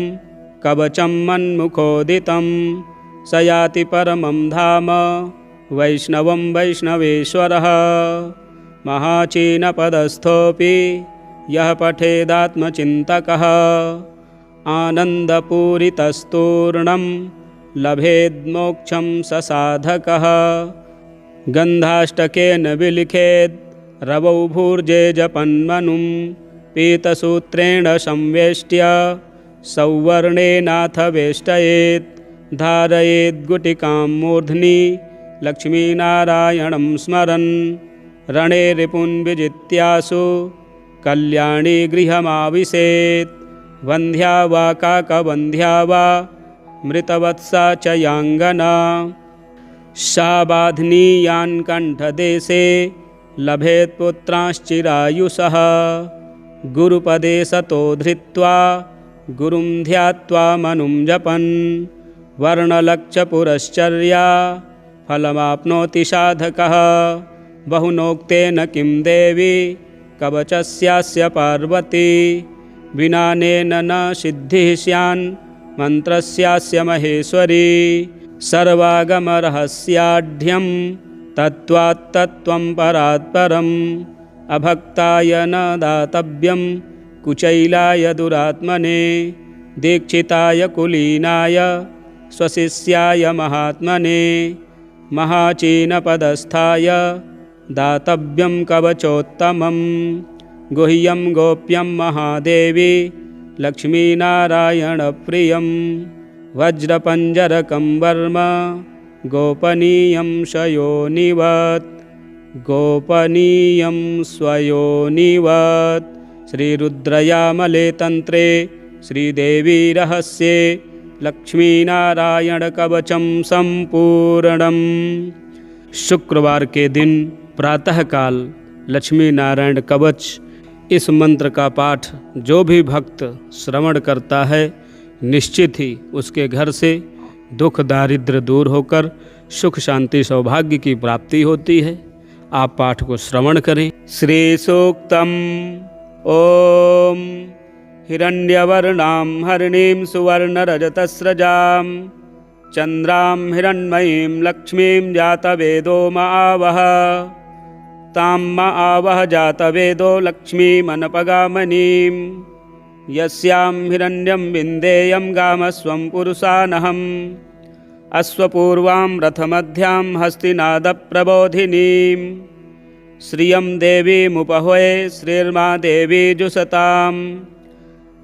कवचं मन्मुखोदितं स याति परमं धाम वैष्णवं वैष्णवेश्वरः। महाचीनपदस्थोऽपि यः पठेदात्मचिन्तकः आनन्दपूरितस्तूर्णं लभेद्मोक्षं स साधकः। गन्धाष्टकेन विलिखेद् रवौ भूर्जे जपन्मनुं पीतसूत्रेण संवेष्ट्य सौवर्णेनाथ वेष्टयेत् धारयेद्गुटिकां मूर्ध्नि लक्ष्मीनारायणं स्मरन् रणे रिपुन् विजित्यासु कल्याणी गृहमाविशेत्। वन्ध्या वा काकवन्ध्या वा मृतवत्सा च याङ्गना सा बाध्नीयान् कण्ठदेशे लभेत् पुत्रांश्चिरायुषः। गुरुपदे सतो धृत्वा गुरुं ध्यात्वा मनुं जपन् वर्णलक्षपुरश्चर्या फलमाप्नोति साधकः। बहुनोक्तेन किं देवी कवचस्यास्य पार्वती विनानेन न सिद्धिः स्यान् मन्त्रस्यास्य महेश्वरी। सर्वागमरहस्याढ्यं तत्त्वात्तत्त्वं परात्परम् अभक्ताय न दातव्यं कुचैलाय दुरात्मने दीक्षिताय कुलीनाय स्वशिष्याय महात्मने महाचीनपदस्थाय दातव्यं कवचोत्तमं गुह्यं गोप्यं महादेवी लक्ष्मीनारायणप्रियं वज्रपञ्जरकं वर्म गोपनीयं स्वयोनिवत् गोपनीयं स्वयोनिवत्। श्रीरुद्रयामले तंत्रे श्रीदेवी रहस्ये लक्ष्मीनारायणकवचं संपूर्णम्। शुक्रवार के दिन प्रातःकाल लक्ष्मी नारायण कवच इस मंत्र का पाठ जो भी भक्त श्रवण करता है निश्चित ही उसके घर से दुख दारिद्र्य दूर होकर सुख शांति सौभाग्य की प्राप्ति होती है। आप पाठ को श्रवण करें। श्री सूक्तम ओम हिरण्यवर्णां हरिणीं सुवर्णरजतस्रजां चंद्रां हिरण्मयीं लक्ष्मीं जातवेदो मावह तां मावह जातवेदो लक्ष्मीमनपगामनीं यस्यां हिरण्यं विन्देयं गामस्वं पुरुषानहम् अश्वपूर्वां रथमध्यां हस्तिनादप्रबोधिनीं श्रियं देवीमुपह्वये श्रीर्मा देवी जुषताम्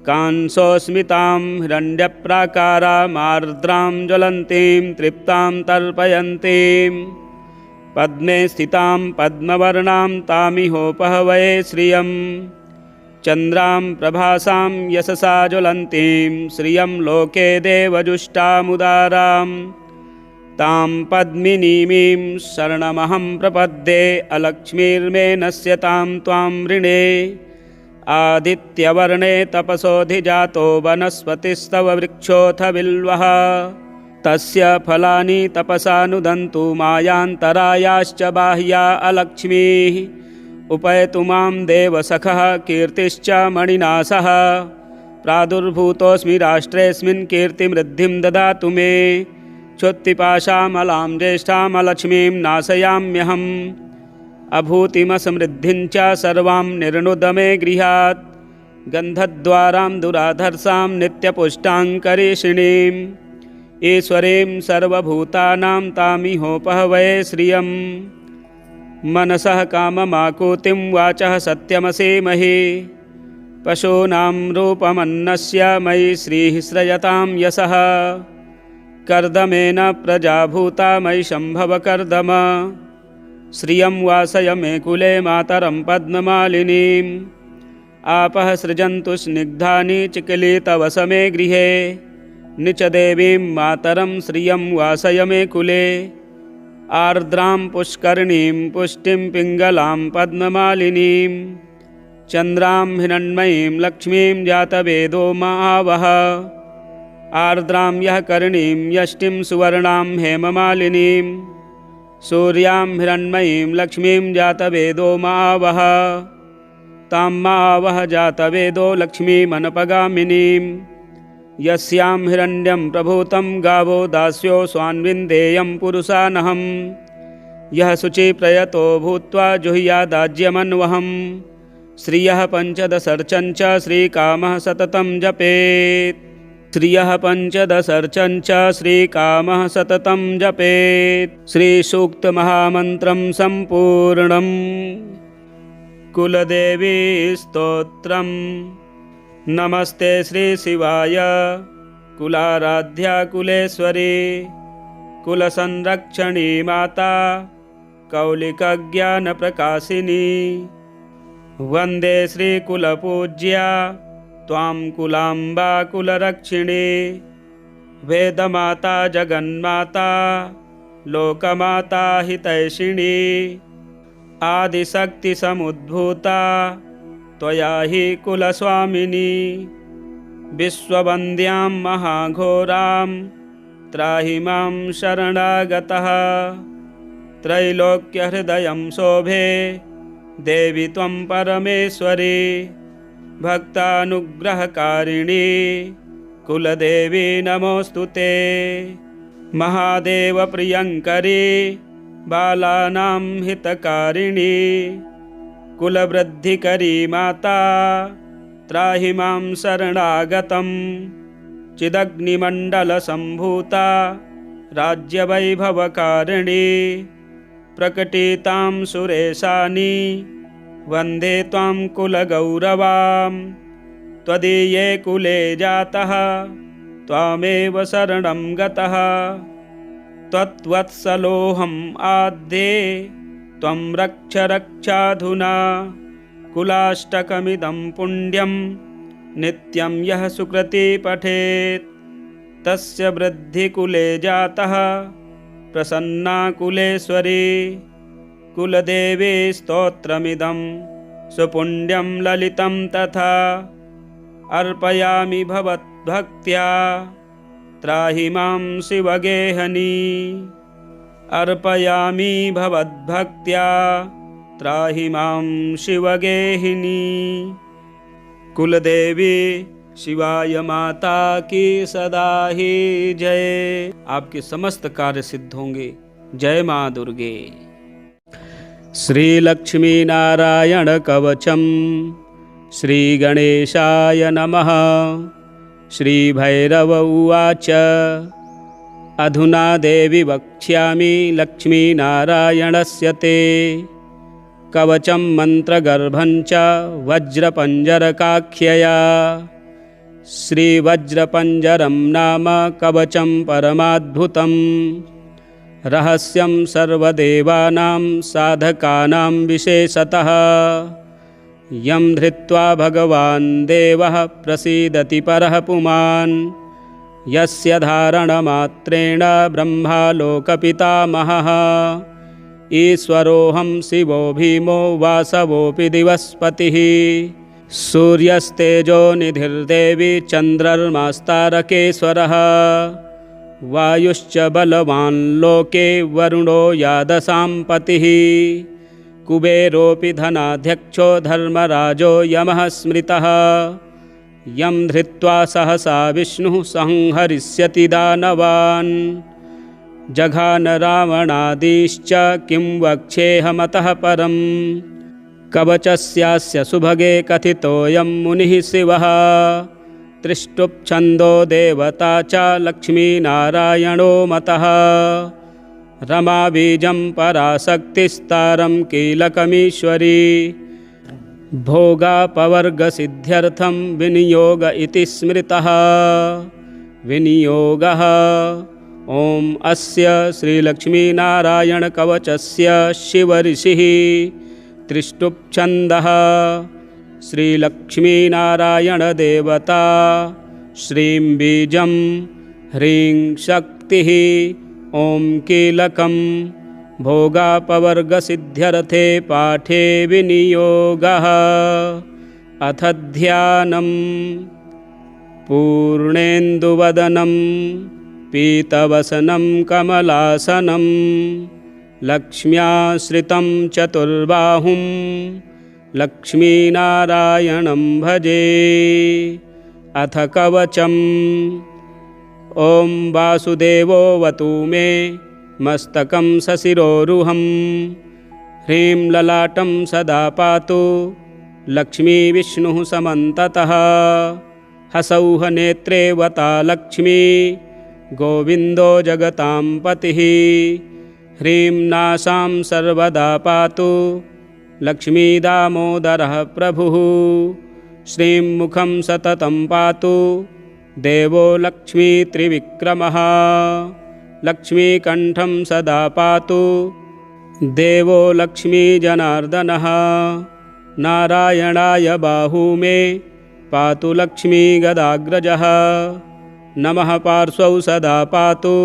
कांसोस्मितां हिरण्यप्राकारामार्द्रां ज्वलन्तीं तृप्तां तर्पयन्तीं पद्मे स्थितां पद्मवर्णां तामिहोपहवये श्रियं चन्द्रां प्रभासां यशसा ज्वलन्तीं श्रियं लोके देवजुष्टामुदारां तां पद्मिनीमीं शरणमहं प्रपद्ये अलक्ष्मीर्मे नश्यतां त्वां ऋणे आदित्यवर्णे तपसोऽधिजातो वनस्पतिस्तव वृक्षोऽथ बिल्वः तस्य फलानि तपसा नुदन्तु मायान्तरायाश्च बाह्या अलक्ष्मीः उपैतु मां देवसखः कीर्तिश्च मणिनासः प्रादुर्भूतोऽस्मि राष्ट्रेऽस्मिन् कीर्तिमृद्धिं ददातु मे क्षुत्पिपाशामलां ज्येष्ठामलक्ष्मीं नाशयाम्यहम् अभूतिमसमृद्धिं च सर्वां निर्णुद मे गृहात् गन्धद्वारां दुराधर्षां नित्यपुष्टाङ्करीषिणीम् ईश्वरीं सर्वभूतानां तामिहोपहवये श्रियं मनसः काममाकुतिं वाचः सत्यमसीमहि पशूनां रूपमन्नस्य मयि श्रीः श्रयतां यशः कर्दमेन प्रजाभूता मयि शम्भवकर्दम श्रियं वासय मे कुले मातरं पद्ममालिनीम् आपः सृजन्तु स्निग्धानि चिकिलितवस मे गृहे निचदेवीं मातरं श्रियं वासय मे कुले आर्द्रां पुष्करिणीं पुष्टिं पिङ्गलां पद्ममालिनीं चन्द्रां हिरण्मयीं लक्ष्मीं जातवेदो मावः आर्द्रां यः करिणीं यष्टिं सुवर्णां हेममालिनीं सूर्यां हिरण्मयीं लक्ष्मीं जातवेदो मावः तां मावः जातवेदो लक्ष्मीमनपगामिनीं यस्यां हिरण्यं प्रभूतं गावो दास्यो स्वान्विन्देयं पुरुषानहं यः शुचिप्रयतो भूत्वा जुह्यादाज्यमन्वहं श्रियः पञ्चदशर्चं च श्रीकामः सततं जपेत् श्रियः पञ्चदशर्चं च श्रीकामः सततं जपेत् श्रीसूक्तमहामन्त्रं सम्पूर्णम् कुलदेवी स्तोत्रम् नमस्ते श्रीशिवाय कुलाराध्या कुलेश्वरी कुलसंरक्षणी माता कौलिकज्ञानप्रकाशिनी वन्दे श्रीकुलपूज्या त्वां कुलाम्बा कुलरक्षिणी वेदमाता जगन्माता लोकमाता हितैषिणी आदिशक्तिसमुद्भूता त्वया हि कुलस्वामिनी विश्ववन्द्यां महाघोरां त्राहि मां शरणागतः त्रैलोक्यहृदयं शोभे देवि त्वं परमेश्वरी भक्तानुग्रहकारिणी कुलदेवी नमोऽस्तु ते महादेवप्रियङ्करी बालानां हितकारिणी कुलवृद्धिकरी माता त्राहि मां शरणागतं चिदग्निमण्डलसम्भूता राज्यवैभवकारिणी प्रकटितां सुरेशानि वन्दे त्वां कुलगौरवां त्वदीये कुले जातः त्वामेव शरणं गतः त्वत्वत्सलोऽहम् आद्ये त्वं रक्ष रक्षाधुना कुलाष्टकमिदं पुण्यं नित्यं यः सुकृती पठेत् तस्य वृद्धिकुले जातः प्रसन्ना कुलेश्वरी कुलदेवी स्तोत्रमिदं सुपुण्यं ललितं तथा अर्पयामि भवद्भक्त्या त्राहि मां शिवगेहनी अर्पयामि भवद्भक्त्या त्राहि मां शिवगेहिनी। कुलदेवी शिवाय माता की सदा ही जय। आपके समस्त कार्य सिद्ध होंगे। जय माँ दुर्गे। श्री लक्ष्मी नारायण कवचम श्री गणेशाय नमः। श्री भैरव उवाच अधुना देवी वक्ष्यामि लक्ष्मीनारायणस्य ते कवचं मन्त्रगर्भं च वज्रपञ्जरकाख्यया। श्रीवज्रपञ्जरं नाम कवचं परमाद्भुतं रहस्यं सर्वदेवानां साधकानां विशेषतः यं धृत्वा भगवान् देवः प्रसीदति परः पुमान् यस्य धारणमात्रेण ब्रह्मालोकपितामहः ईश्वरोऽहं शिवो भीमो वासवोऽपि दिवस्पतिः सूर्यस्तेजो निधिर्देवी चन्द्रर्मास्तारकेश्वरः वायुश्च बलवान् लोके वरुणो यादसां पतिः कुबेरोऽपि धनाध्यक्षो धर्मराजो यमः स्मृतः यं धृत्वा सहसा विष्णुः संहरिष्यति दानवान् जघान रावणादिश्च किं वक्ष्येऽहमतः परम् कवचस्यास्य सुभगे कथितोऽयं मुनिः शिवः त्रिष्टुप्छन्दो देवता च लक्ष्मीनारायणो मतः रमा बीजं पराशक्तिस्तारं कीलकमीश्वरी भोगापवर्गसिद्ध्यर्थं विनियोग इति स्मृतः विनियोगः ॐ अस्य श्रीलक्ष्मीनारायणकवचस्य शिवऋषिः त्रिष्टुप्छन्दः श्रीलक्ष्मीनारायणदेवता श्रीं बीजं ह्रीं शक्तिः ॐ कीलकं भोगापवर्गसिद्ध्यर्थे पाठे विनियोगः अथ ध्यानं पूर्णेन्दुवदनं पीतवसनं कमलासनं लक्ष्म्याश्रितं चतुर्बाहुं लक्ष्मीनारायणं भजे अथ कवचम् ॐ वासुदेवोऽवतु मे मस्तकं सशिरोरुहं ह्रीं ललाटं सदा पातु लक्ष्मीविष्णुः समन्ततः हसौः नेत्रे वता लक्ष्मी गोविन्दो जगतां पतिः ह्रीं नासां सर्वदा पातु लक्ष्मीदामोदरः प्रभुः श्रीं मुखं सततं पातु देवो लक्ष्मीत्रिविक्रमः लक्ष्मीकण्ठं सदा पातु देवो लक्ष्मीजनार्दनः नारायणाय बाहू मे पातु लक्ष्मीगदाग्रजः नमः पार्श्वौ सदा पातु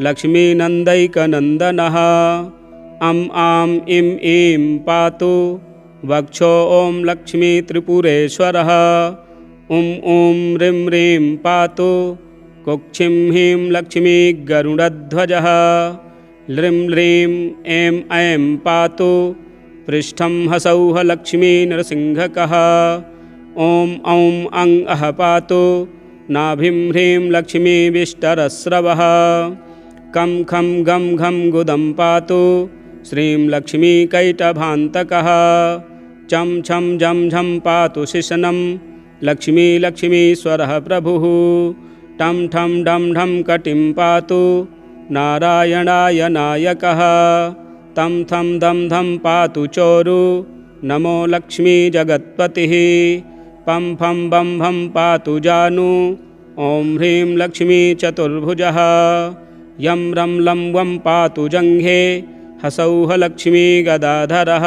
लक्ष्मीनन्दैकनन्दनः अं आं इं ईं पातु वक्षो ॐ लक्ष्मीत्रिपुरेश्वरः ॐ ह्रीं ह्रीं पातु कुक्षिं ह्रीं लक्ष्मी गरुडध्वजः ह्रीं ह्रीं ऐं ऐं पातु पृष्ठं हसौः लक्ष्मी नृसिंहकः ॐ औं अं अः पातु नाभिं ह्रीं लक्ष्मी विष्टरस्रवः कं खं गं घं गुदं पातु श्रीं लक्ष्मी कैटभान्तकः चं छं झं झं पातु शिशनं लक्ष्मी लक्ष्मीश्वरः प्रभुः टं ठं डं ढं कटिं पातु नारायणाय नायकः तं थं दं धं पातु चोरु नमो लक्ष्मी जगत्पतिः पं फं बं भं पातु जानु ॐ ह्रीं लक्ष्मी चतुर्भुजः यं रं लं वं पातु जङ्घे हसौः लक्ष्मी गदाधरः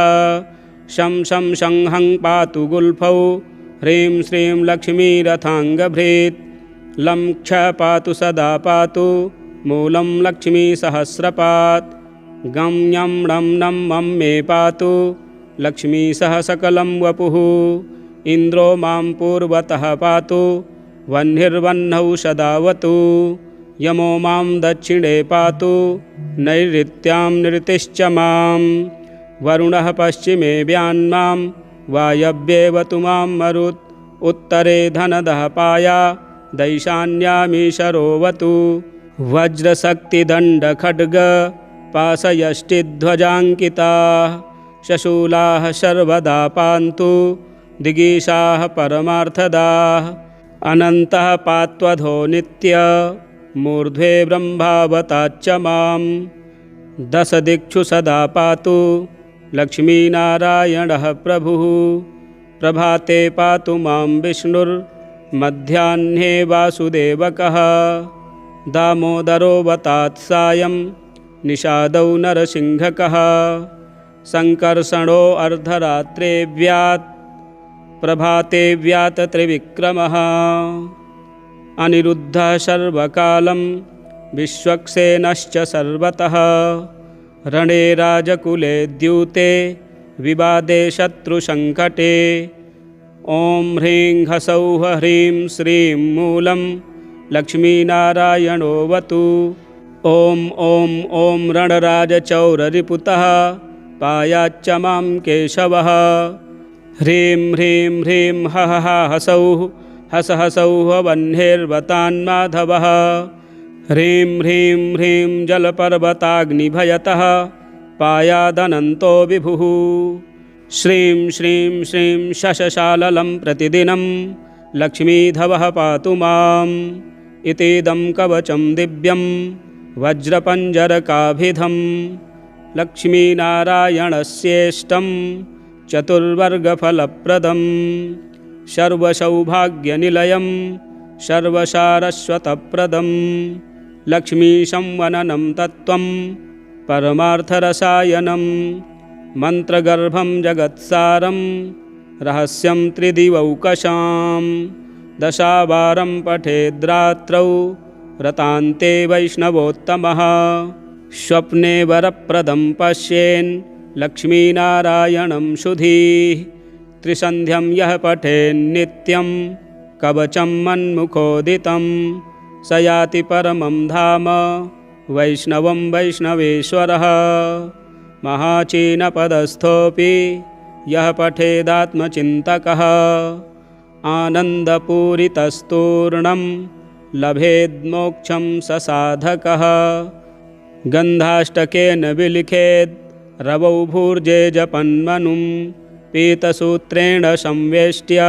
शं शं शं हं पातु गुल्फौ ह्रीं श्रीं लक्ष्मी रथाङ्गभृत् लं क्ष पातु सदा पातु मूलं लक्ष्मी सहस्रपात् गं यं णं नं मं मे पातु लक्ष्मी सह सकलं वपुः इन्द्रो मां पूर्वतः पातु वह्निर्वह्नौ सदावतु यमो मां दक्षिणे पातु नैऋत्यां नृतिश्च मां वरुणः पश्चिमे व्यान्मां वायव्येवतु मां मरुत् उत्तरे धनदः पाया दैशान्यामीशरोवतु वज्रशक्तिदण्डखड्ग पाशयष्टिध्वजाङ्किताः शशूलाः सर्वदा पान्तु दिगीशाः परमार्थदाः अनन्तः पात्वधो नित्य मूर्ध्वे ब्रह्मावताच्च मां दशदिक्षु सदा पातु लक्ष्मीनारायणः प्रभुः प्रभाते पातु मां विष्णुर्मध्याह्ने वासुदेवकः दामोदरो वतात् सायं निषादौ नरसिंहकः सङ्कर्षणो अर्धरात्रे व्यात् प्रभाते व्यात् त्रिविक्रमः अनिरुद्धः सर्वकालं विश्वक्सेनश्च सर्वतः। रणे राजकुले द्यूते विवादे शत्रुसङ्कटे। ॐ ह्रीं ह्सौः ह्रीं श्रीं मूलं लक्ष्मीनारायणोऽवतु। ॐ ॐ ॐ रणराजचौररिपुतः पायाच्च मां केशवः। ह्रीं ह्रीं ह्रीं हः हसौः हस हसौः वह्नेर्वतान्माधवः। ह्रीं ह्रीं ह्रीं जलपर्वताग्निभयतः पायादनन्तो विभुः। श्रीं श्रीं श्रीं शशशाललं प्रतिदिनं लक्ष्मीधवः पातु माम्। इतीदं कवचं दिव्यं वज्रपञ्जरकाभिधं लक्ष्मीनारायणस्येष्टं चतुर्वर्गफलप्रदं। सर्वसौभाग्यनिलयं सर्वसारस्वतप्रदं लक्ष्मीसंवननं तत्त्वं परमार्थरसायनं। मन्त्रगर्भं जगत्सारं रहस्यं त्रिदिवौकशां। दशावारं पठेद्रात्रौ व्रतान्ते वैष्णवोत्तमः। स्वप्ने वरप्रदं पश्येन् लक्ष्मीनारायणं सुधीः। त्रिसन्ध्यं यः पठेन्नित्यं कवचं मन्मुखोदितं स याति परमं धाम वैष्णवं वैष्णवेश्वरः। महाचीनपदस्थोऽपि यः पठेदात्मचिन्तकः आनन्दपूरितस्तूर्णं लभेद्मोक्षं स साधकः। गन्धाष्टकेन विलिखेद् रवौ भूर्जे जपन्मनुं पीतसूत्रेण संवेष्ट्य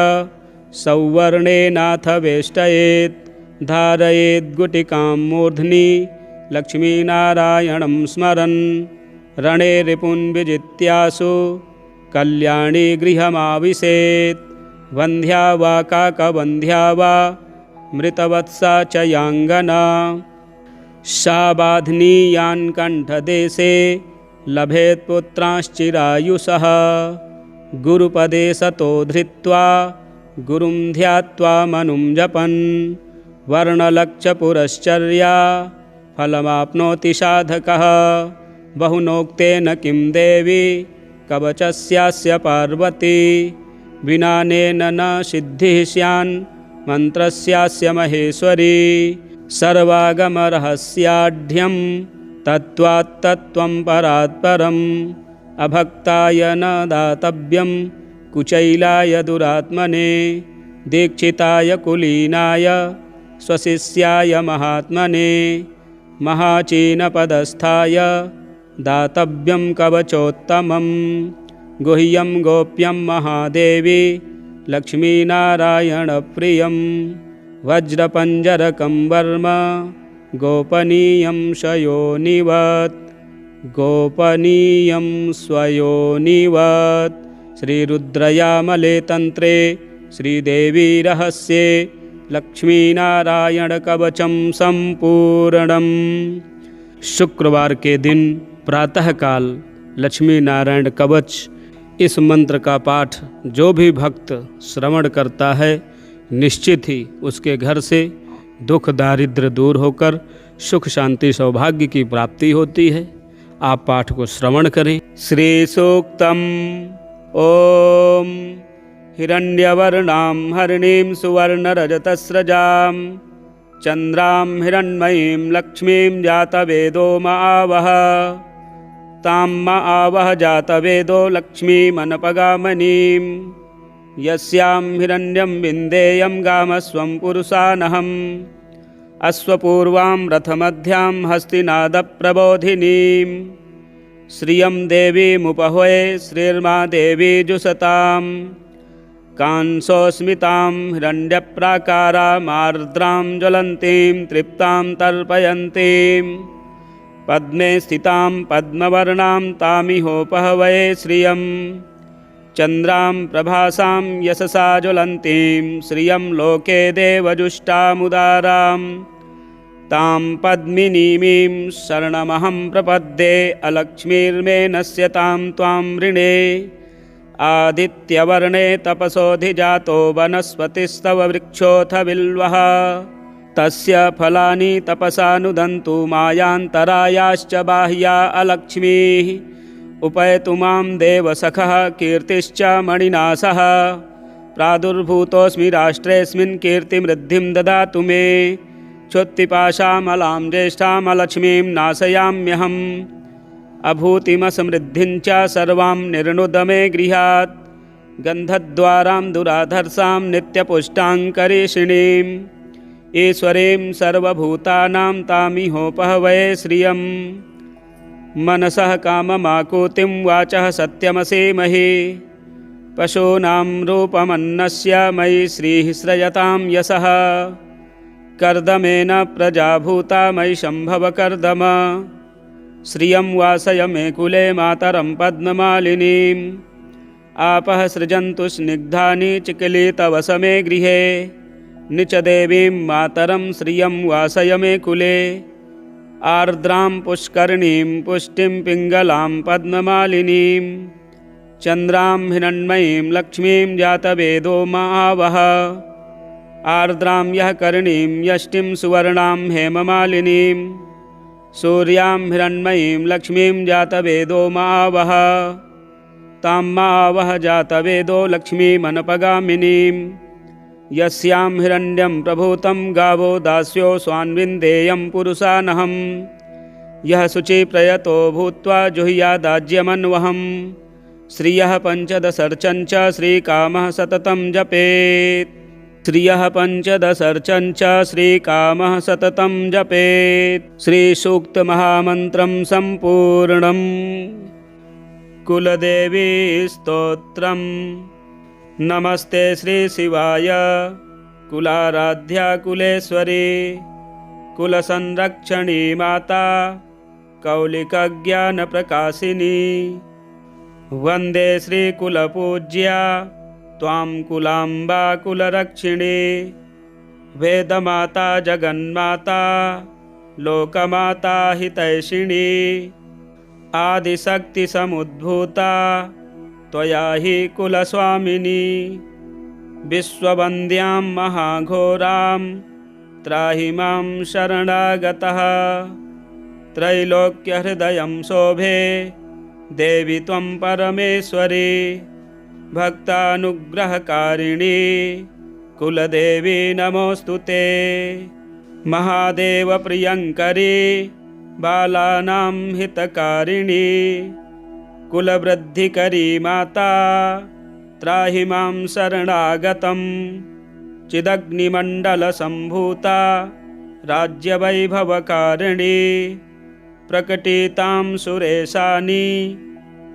सौवर्णेनाथ वेष्टयेत्। धारयेद् गुटिकां मूर्ध्नि लक्ष्मीनारायणं स्मरन्। रणे रिपुन् विजित्यासु कल्याणी गृहमाविशेत्। वन्ध्या वा काकवन्ध्या वा मृतवत्सा च याङ्गना सा बाध्नीयान् कण्ठदेशे लभेत् पुत्रांश्चिरायुषः। गुरुपदे सतो धृत्वा गुरुं ध्यात्वा मनुं जपन् वर्णलक्षपुरश्चर्या फलमाप्नोति साधकः। बहुनोक्तेन किं देवी कवचस्यास्य पार्वती। विनानेन न सिद्धिः स्यान् मन्त्रस्यास्य महेश्वरी। सर्वागमरहस्याढ्यं तत्त्वात्तत्त्वं परात्परम्। अभक्ताय न दातव्यं कुचैलाय दुरात्मने। दीक्षिताय कुलीनाय स्वशिष्याय महात्मने। महाचीनपदस्थाय दातव्यं कवचोत्तमं। गुह्यं गोप्यं महादेवी लक्ष्मीनारायणप्रियं। वज्रपञ्जरकं वर्म गोपनीयं स्वयोनिवत्। गोपनीयं स्वयोनिवत्। श्रीरुद्रयामले तन्त्रे श्रीदेवी रहस्ये लक्ष्मीनारायणकवचं सम्पूर्णम्। शुक्रवार के दिन प्रातःकाल लक्ष्मी नारायण कवच इस मंत्र का पाठ जो भी भक्त श्रवण करता है निश्चित ही उसके घर से दुख दारिद्र्य दूर होकर सुख शांति सौभाग्य की प्राप्ति होती है। आप पाठ को श्रवण करें। श्री सूक्तम। ओम हिरण्यवर्णां हरिणीं सुवर्णरजतस्रजां चन्द्रां हिरण्मयीं लक्ष्मीं जातवेदो मावह। तां मावह जातवेदो लक्ष्मीमनपगामनीं। यस्यां हिरण्यं विन्देयं गामस्वं पुरुषानहम्। अश्वपूर्वां रथमध्यां हस्तिनादप्रबोधिनीं। श्रियं देवीमुपह्वये श्रीर्मा देवी जुषताम्। कांसोस्मितां हिरण्यप्राकारामार्द्रां ज्वलन्तीं तृप्तां तर्पयन्तीं। पद्मे स्थितां पद्मवर्णां तामिहोपह्वये श्रियं। चन्द्रां प्रभासां यशसा ज्वलन्तीं श्रियं लोके देवजुष्टामुदारां। तां पद्मिनीमीं शरणमहं प्रपद्ये अलक्ष्मीर्मे नश्यतां त्वां ऋणे। आदित्यवर्णे तपसोऽधिजातो वनस्पतिस्तव वृक्षोऽथ बिल्वः। तस्य फलानि तपसा नुदन्तु मायान्तरायाश्च बाह्या अलक्ष्मीः उपैतु मां देवसखः कीर्तिश्च मणिना सह प्रादुर्भूतोऽस्मि राष्ट्रेऽस्मिन् कीर्तिमृद्धिं ददातु मे क्षुत्पिपाशामलां ज्येष्ठामलक्ष्मीं नाशयाम्यहम् अभूतिमसमृद्धिं च सर्वां निर्णुद मे गृहात् गन्धद्वारां दुराधर्षां नित्यपुष्टाङ्करीषिणीम् ईश्वरीं सर्वभूतानां तामिहोपहवये श्रियं मनसः काममाकुतिं वाचः सत्यमसीमहि पशूनां रूपमन्नस्य मयि श्रीः श्रयतां यशः कर्दमेन प्रजाभूता मयि शम्भवकर्दम श्रियं वासय मे कुले मातरं पद्ममालिनीम् आपः सृजन्तु स्निग्धानि चिकिलितवस मे गृहे निचदेवीं मातरं श्रियं वासय मे कुले आर्द्रां पुष्करणीं पुष्टिं पिङ्गलां पद्ममालिनीं चन्द्रां हिरण्मयीं लक्ष्मीं जातवेदो मावह आर्द्रां यः करणीं यष्टिं सुवर्णां हेममालिनीं सूर्यां हिरण्मयीं लक्ष्मीं जातवेदो मावह तां मावह जातवेदो लक्ष्मीमनपगामिनीं यस्यां हिरण्यं प्रभूतं गावो दास्यो स्वान्विन्देयं पुरुषानहं यः शुचिप्रयतो भूत्वा जुह्यादाज्यमन्वहं श्रियः पञ्चदशर्चं च श्रीकामः सततं जपेत् श्रियः पञ्चदशर्चं च श्रीकामः सततं जपेत् श्रीसूक्तमहामन्त्रं सम्पूर्णम् कुलदेवी स्तोत्रम् नमस्ते श्री शिवाय कुलाराध्या कुलेश्वरी कुलसंरक्षणी माता कौलिकज्ञानप्रकाशिनी वन्दे श्रीकुलपूज्या त्वां कुलाम्बा कुलरक्षिणी वेदमाता जगन्माता लोकमाता हितैषिणी आदिशक्तिसमुद्भूता त्वया हि कुलस्वामिनी विश्ववन्द्यां महाघोरां त्राहि मां शरणागतः त्रैलोक्यहृदयं शोभे देवि त्वं परमेश्वरी भक्तानुग्रहकारिणी कुलदेवी नमोऽस्तु ते महादेवप्रियङ्करी बालानां हितकारिणी कुलवृद्धिकरी माता त्राहि मां शरणागतं चिदग्निमण्डलसम्भूता राज्यवैभवकारिणी प्रकटितां सुरेशानि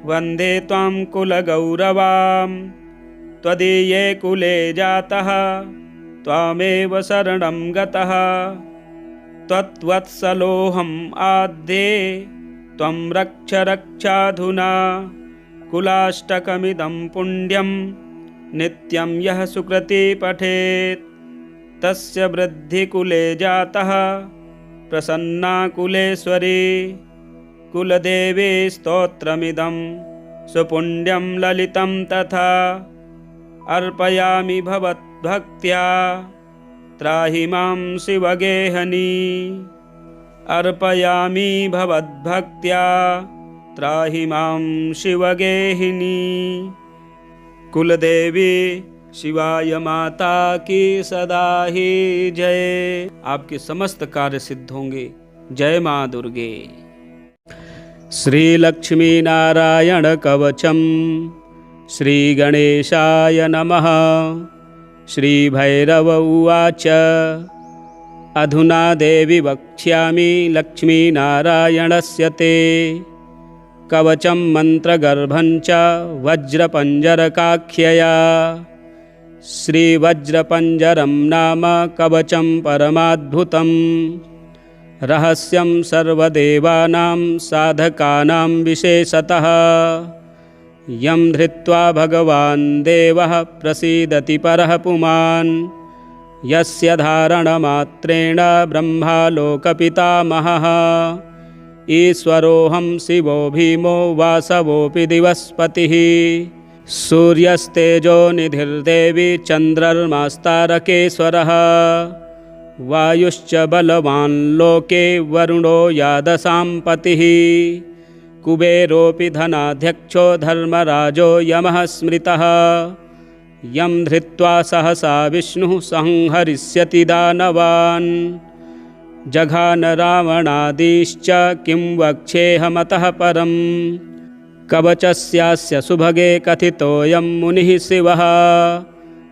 वन्दे त्वां कुलगौरवां त्वदीये कुले जातः त्वामेव शरणं गतः त्वत्वत्सलोऽहम् आद्ये त्वं रक्ष रक्षाधुना कुलाष्टकमिदं पुण्यं नित्यं यः सुकृती पठेत् तस्य वृद्धिकुले जातः प्रसन्ना कुलेश्वरी कुलदेवी स्तोत्रमिदं सुपुण्यं ललितं तथा अर्पयामि भवद्भक्त्या त्राहि मां शिवगेहनी अर्पयामि भवद्भक्त्या त्राहि मां शिवगेहिनी। कुलदेवी शिवाय माता की सदा ही जय। आपके समस्त कार्य सिद्ध होंगे। जय माँ दुर्गे। श्री लक्ष्मी नारायण कवचम श्री गणेशाय नमः। श्री भैरव उवाच अधुना देवी वक्ष्यामि लक्ष्मीनारायणस्य ते कवचं मन्त्रगर्भं च वज्रपञ्जरकाख्यया। श्रीवज्रपञ्जरं नाम कवचं परमाद्भुतं रहस्यं सर्वदेवानां साधकानां विशेषतः यं धृत्वा भगवान् देवः प्रसीदति परः पुमान् यस्य धारणमात्रेण ब्रह्मालोकपितामहः ईश्वरोऽहं शिवो भीमो वासवोऽपि दिवस्पतिः सूर्यस्तेजो निधिर्देवी चन्द्रर्मास्तारकेश्वरः वायुश्च बलवान् लोके वरुणो यादसां पतिः कुबेरोऽपि धनाध्यक्षो धर्मराजो यमः स्मृतः यं धृत्वा सहसा विष्णुः संहरिष्यति दानवान् जघान रावणादिश्च किं वक्ष्येऽहमतः परम् कवचस्यास्य सुभगे कथितोऽयं मुनिः शिवः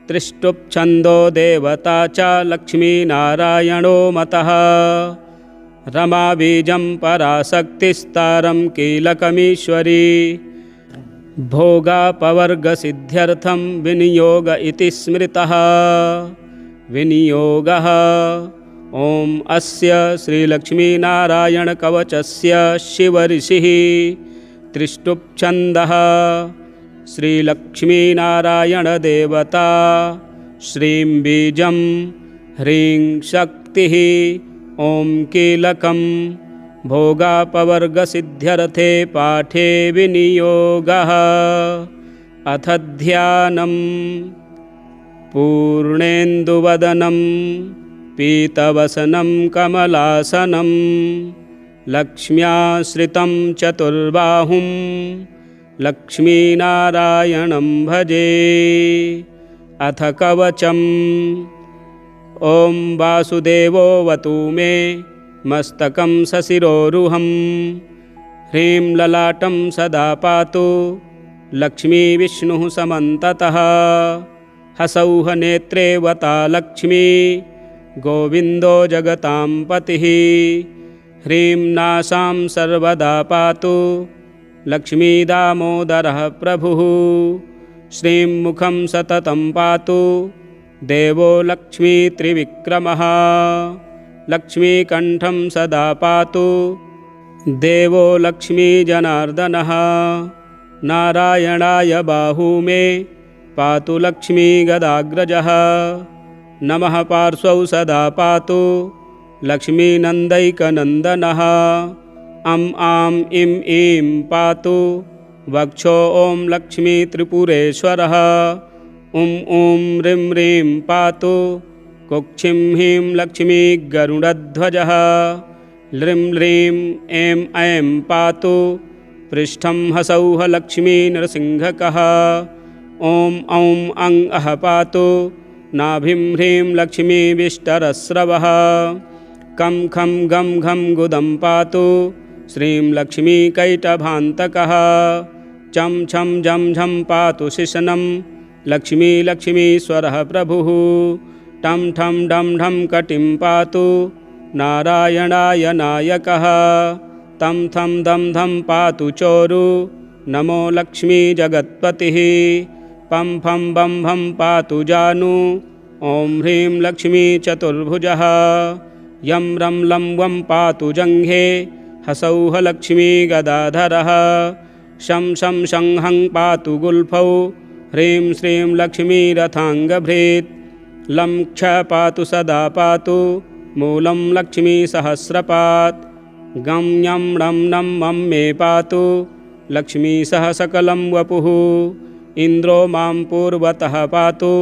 त्रिष्टुप्छन्दो देवता च लक्ष्मीनारायणो मतः रमा बीजं पराशक्तिस्तारं कीलकमीश्वरी भोगापवर्गसिद्ध्यर्थं विनियोग इति स्मृतः विनियोगः। ॐ अस्य श्रीलक्ष्मीनारायणकवचस्य शिवऋषिः त्रिष्टुप्छन्दः श्रीलक्ष्मीनारायणदेवता श्रीं बीजं ह्रीं शक्तिः ॐ कीलकं भोगापवर्गसिद्ध्यर्थे पाठे विनियोगः। अथ ध्यानम् पूर्णेन्दुवदनं पीतवसनं कमलासनं लक्ष्म्याश्रितं चतुर्बाहुं लक्ष्मीनारायणं भजे। अथ कवचम् ॐ वासुदेवोऽवतु मे मस्तकं सशिरोरुहं ह्रीं ललाटं सदा पातु लक्ष्मीविष्णुः समन्ततः हसौः नेत्रे वता लक्ष्मी गोविन्दो जगतां पतिः ह्रीं नासां सर्वदा पातु लक्ष्मीदामोदरः प्रभुः श्रीं मुखं सततं पातु देवो लक्ष्मीत्रिविक्रमः लक्ष्मीकण्ठं सदा पातु देवो लक्ष्मीजनार्दनः नारायणाय बाहू मे पातु लक्ष्मीगदाग्रजः नमः पार्श्वौ सदा पातु लक्ष्मीनन्दैकनन्दनः अं आं इं ईं पातु वक्षो ॐ लक्ष्मीत्रिपुरेश्वरः ॐ ह्रीं ह्रीं पातु कुक्षिं ह्रीं लक्ष्मीगरुडध्वजः ह्रीं ह्रीं ऐं ऐं पातु पृष्ठं हसौः लक्ष्मीनृसिंहकः ॐ औं अं अः पातु नाभिं ह्रीं लक्ष्मीविष्टरस्रवः कं खं गं घं गुदं पातु श्रीं लक्ष्मीकैटभान्तकः चं छं झं झं पातु शिशनं लक्ष्मीश्वरः प्रभुः टं ठं डं ढं कटिं पातु नारायणाय नायकः तं थं दं धं पातु चोरु नमो लक्ष्मीजगत्पतिः पं फं बं भं पातु जानु ॐ ह्रीं लक्ष्मीचतुर्भुजः यं रं लं वं पातु जङ्घे हसौः लक्ष्मीगदाधरः शं शं शं हं पातु गुल्फौ ह्रीं श्रीं लक्ष्मीरथाङ्गभृत् लं क्ष पातु सदा पातु मूलं लक्ष्मीसहस्रपात् गं यं णं नं मं मे पातु लक्ष्मीसह सकलं वपुः इन्द्रो मां पूर्वतः पातु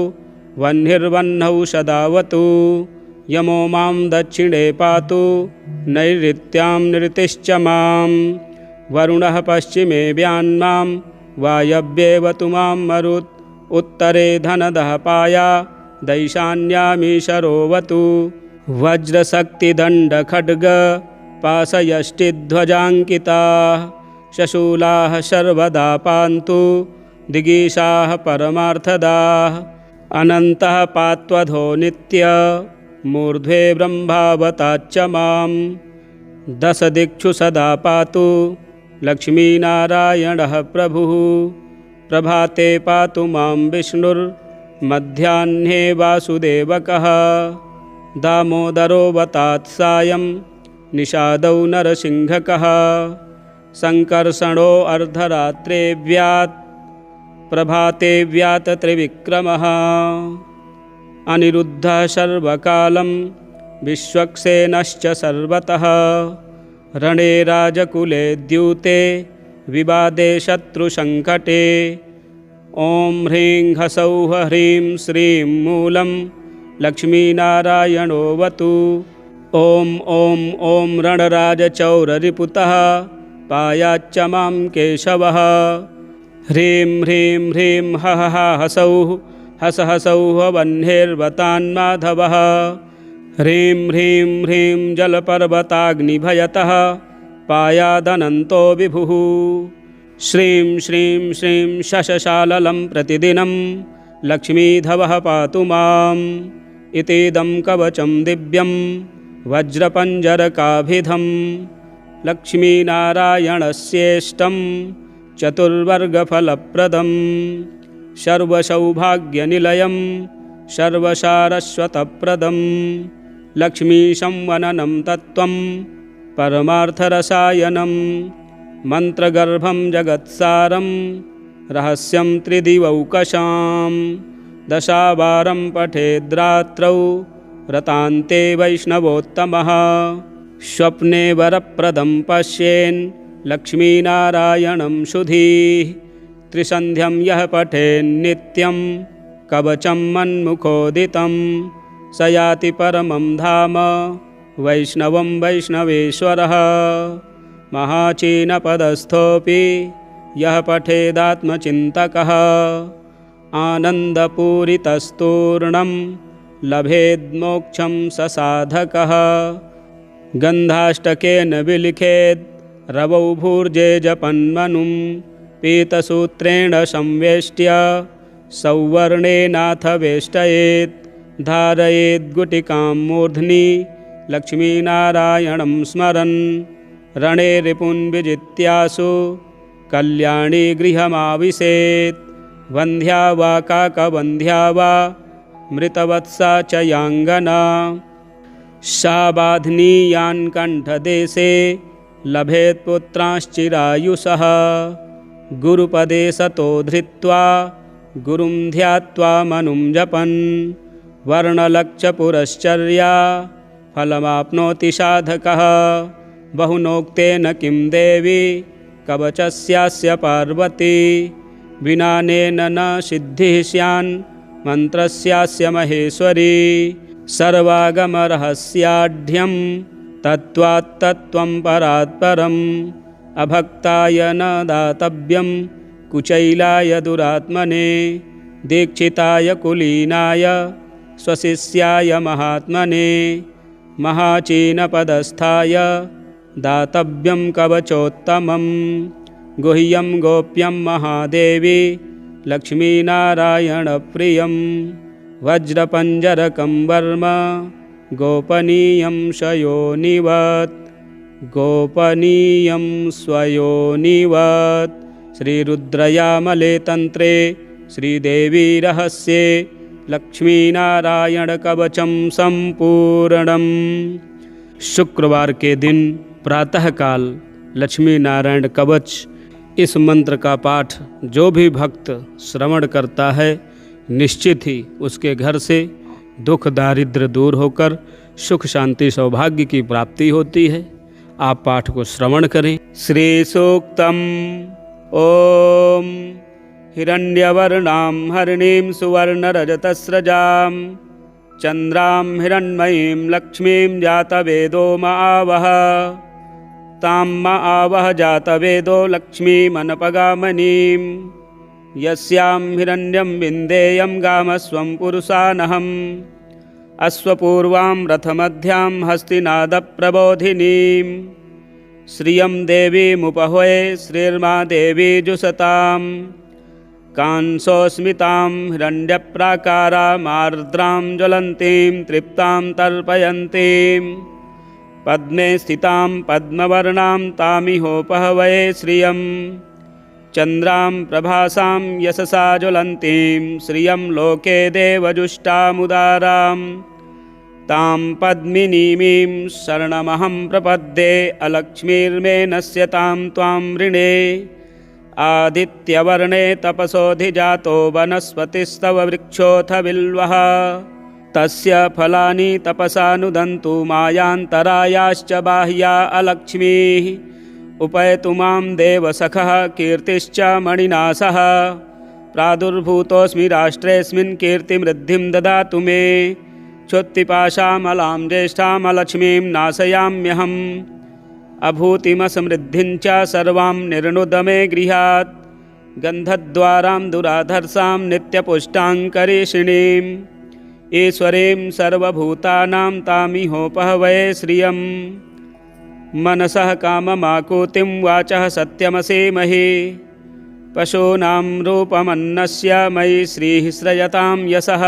वह्निर्वह्नौ सदावतु यमो मां दक्षिणे पातु नैऋत्यां निरतिश्च मां वरुणः पश्चिमे व्यान्मां वायव्येवतु मां मरुत् उत्तरे धनदः पाया दैशान्यामीशरोवतु वज्रशक्तिदण्डखड्ग पाशयष्टिध्वजाङ्किताः शशूलाः सर्वदा पान्तु दिगीशाः परमार्थदाः अनन्तः पात्वधो नित्य मूर्ध्वे ब्रह्मावताच्च मां दशदिक्षु सदा पातु लक्ष्मीनारायणः प्रभुः प्रभाते पातु मां विष्णुर्मध्याह्ने वासुदेवकः दामोदरो वतात् सायं निषादौ नरसिंहकः सङ्कर्षणो अर्धरात्रेव्यात् प्रभाते व्यात त्रिविक्रमः अनिरुद्धः सर्वकालं विश्वक्सेनश्च सर्वतः रणे राजकुले द्यूते विवादे शत्रुसङ्कटे ॐ ह्रीं ह्सौः ह्रीं श्रीं मूलं लक्ष्मीनारायणोऽवतु। ॐ ॐ ॐ रणराजचौररिपुतः पायाच्च मां केशवः। ह्रीं ह्रीं ह्रीं हः हसौः हस हसौः वह्निर्वतान्माधवः। ह्रीं ह्रीं ह्रीं जलपर्वताग्निभयतः पायादनन्तो विभुः। श्रीं श्रीं श्रीं शशशाललं प्रतिदिनं लक्ष्मीधवः पातु माम्। इतीदं कवचं दिव्यं वज्रपञ्जरकाभिधं लक्ष्मीनारायणस्येष्टं चतुर्वर्गफलप्रदं सर्वसौभाग्यनिलयं सर्वसारस्वतप्रदं लक्ष्मीशं वननं तत्त्वं परमार्थरसायनं मन्त्रगर्भं जगत्सारं रहस्यं त्रिदिवौकशां। दशावारं पठेद्रात्रौ व्रतान्ते वैष्णवोत्तमः। स्वप्ने वरप्रदं पश्येन् लक्ष्मीनारायणं सुधीः। त्रिसन्ध्यं यः पठेन्नित्यं कवचं मन्मुखोदितं स याति परमं धाम वैष्णवं वैष्णवेश्वरः। महाचीनपदस्थोऽपि यः पठेदात्मचिन्तकः आनन्दपूरितस्तूर्णं लभेद्मोक्षं स साधकः। गन्धाष्टकेन विलिखेद् रवौ भूर्जे जपन्मनुं पीतसूत्रेण संवेष्ट्य सौवर्णेनाथ वेष्टयेत्। धारयेद्गुटिकां मूर्ध्नि लक्ष्मीनारायणं स्मरन् रणे रिपुन् विजित्यासु कल्याणी गृहमाविशेत्। वन्ध्या वा काकवन्ध्या वा मृतवत्सा च याङ्गना सा बाध्नीयान् कण्ठदेशे लभेत् पुत्रांश्चिरायुषः। गुरुपदे सतो धृत्वा गुरुं ध्यात्वा मनुं जपन् वर्णलक्षपुरश्चर्या फलमाप्नोति साधकः। बहुनोक्तेन किं देवी कवचस्यास्य पार्वती विनानेन न सिद्धिः स्यान् मन्त्रस्यास्य महेश्वरी। सर्वागमरहस्याढ्यं तत्त्वात्तत्त्वं परात्परम् अभक्ताय न दातव्यं कुचैलाय दुरात्मने दीक्षिताय कुलीनाय स्वशिष्याय महात्मने महाचीनपदस्थाय दातव्यं कवचोत्तमं गुह्यं गोप्यं महादेवी लक्ष्मीनारायणप्रियं वज्रपञ्जरकं वर्म गोपनीयं स्वयोनिवत् गोपनीयं स्वयोनिवत्। श्रीरुद्रयामले तंत्रे श्रीदेवी रहस्ये लक्ष्मीनारायणकवचं संपूर्णम्। शुक्रवार के दिन प्रातःकाल लक्ष्मी नारायण कवच इस मंत्र का पाठ जो भी भक्त श्रवण करता है निश्चित ही उसके घर से दुख दारिद्र्य दूर होकर सुख शांति सौभाग्य की प्राप्ति होती है। आप पाठ को श्रवण करें। श्री सूक्तम ओम हिरण्यवर्णां हरिणीं सुवर्णरजतस्रजां चंद्रां हिरण्मयीं लक्ष्मीं जातवेदो मावह तां मावह जातवेदो लक्ष्मीमनपगामनीं यस्यां हिरण्यं विन्देयं गामस्वं पुरुषानहम् अश्वपूर्वां रथमध्यां हस्तिनादप्रबोधिनीं श्रियं देवीमुपह्वये श्रीर्मा देवी जुषताम् कांसोस्मितां हिरण्यप्राकारामार्द्रां ज्वलन्तीं तृप्तां तर्पयन्तीं पद्मे स्थितां पद्मवर्णां तामिहोपहवये श्रियं चन्द्रां प्रभासां यशसा ज्वलन्तीं श्रियं लोके देवजुष्टामुदारां तां पद्मिनीमीं शरणमहं प्रपद्ये अलक्ष्मीर्मे नश्यतां त्वां ऋणे आदित्यवर्णे तपसोऽधिजातो वनस्पतिस्तव वृक्षोऽथ बिल्वः तस्य फलानि तपसा नुदन्तु मायान्तरायाश्च बाह्या अलक्ष्मीः उपैतु मां देवसखः कीर्तिश्च मणिनासः प्रादुर्भूतोऽस्मि राष्ट्रेऽस्मिन् कीर्तिमृद्धिं ददातु मे क्षुत्पिपाशामलां ज्येष्ठामलक्ष्मीं नाशयाम्यहम् अभूतिमसमृद्धिं च सर्वां निर्णुद मे गृहात् गन्धद्वारां दुराधर्षां नित्यपुष्टाङ्करीषिणीम् ईश्वरीं सर्वभूतानां तामिहोपहवये श्रियं मनसः काममाकुतिं वाचः सत्यमसीमहि पशूनां रूपमन्नस्य मयि श्रीः श्रयतां यशः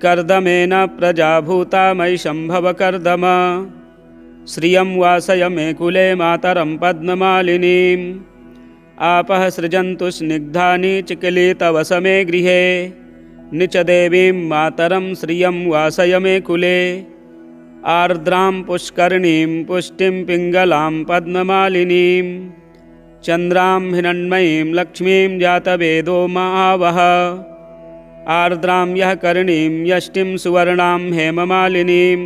कर्दमेन प्रजाभूता मयि शम्भव कर्दम श्रियं वासय मे कुले मातरं पद्ममालिनीम् आपः सृजन्तु स्निग्धानि चिकिलितवस मे गृहे निचदेवीं मातरं श्रियं वासय मे कुले आर्द्रां पुष्करणीं पुष्टिं पिङ्गलां पद्ममालिनीं चन्द्रां हिरण्मयीं लक्ष्मीं जातवेदो मावः आर्द्रां यः करणीं यष्टिं सुवर्णां हेममालिनीं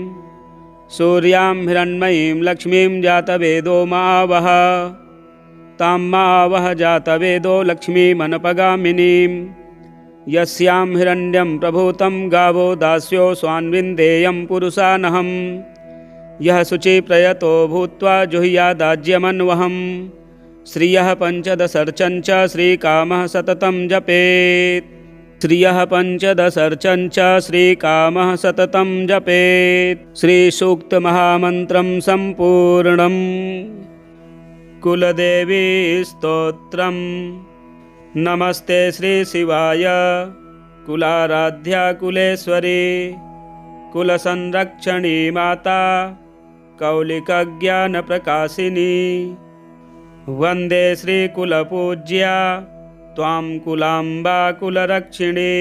सूर्यां हिरण्मयीं लक्ष्मीं जातवेदो मावः तां मावः जातवेदो लक्ष्मीमनपगामिनीं यस्यां हिरण्यं प्रभूतं गावो दास्यो स्वान्विन्देयं पुरुषानहं यः शुचिप्रयतो भूत्वा जुह्यादाज्यमन्वहम् श्रियः पञ्चदशर्चं च श्रीकामः सततं जपेत् श्रियः पञ्चदशर्चं च श्रीकामः सततं जपेत् श्रीसूक्तमहामन्त्रं सम्पूर्णम् कुलदेवी स्तोत्रम् नमस्ते श्रीशिवाय कुलाराध्या कुलेश्वरी कुलसंरक्षणी माता कौलिकज्ञानप्रकाशिनी वन्दे श्रीकुलपूज्या त्वां कुलाम्बा कुलरक्षिणी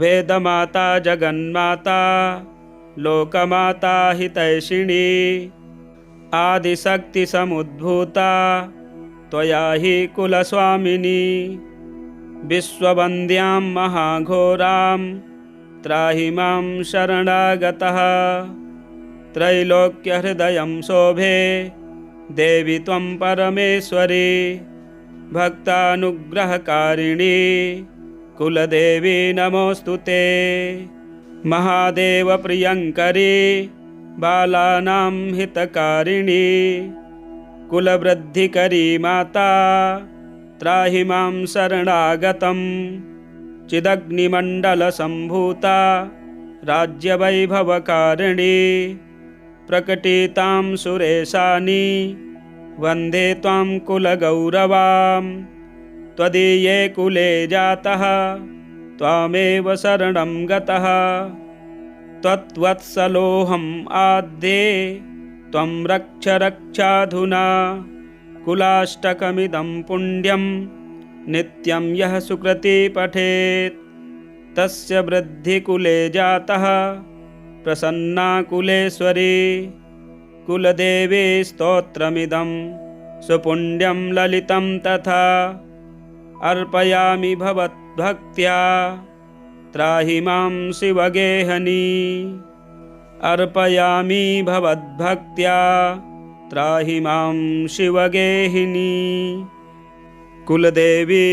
वेदमाता जगन्माता लोकमाता हितैषिणी आदिशक्तिसमुद्भूता त्वया हि कुलस्वामिनी विश्ववन्द्यां महाघोरां त्राहि मां शरणागतः त्रैलोक्यहृदयं शोभे देवी त्वं परमेश्वरी भक्तानुग्रहकारिणी कुलदेवी नमोऽस्तु ते महादेवप्रियङ्करी बालानां हितकारिणी कुलवृद्धिकरी माता त्राहि मां शरणागतं चिदग्निमण्डलसम्भूता राज्यवैभवकारिणी प्रकटितां सुरेशानि वन्दे त्वां कुलगौरवां त्वदीये कुले जातः त्वामेव शरणं गतः त्वत्वत्सलोऽहम् आद्ये त्वं रक्ष रक्षाधुना कुलाष्टकमिदं पुण्यं नित्यं यः सुकृती पठेत् तस्य वृद्धिकुले जातः प्रसन्ना कुलेश्वरी कुलदेवी स्तोत्रमिदं सुपुण्यं ललितं तथा अर्पयामि भवद्भक्त्या त्राहि मां शिवगेहनी अर्पयामि भवद्भक्त्या त्राहि मां शिवगेहिनी। कुलदेवी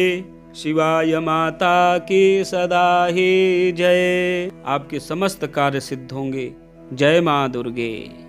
शिवाय माता की सदा ही जय। आपके समस्त कार्य सिद्ध होंगे। जय माँ दुर्गे।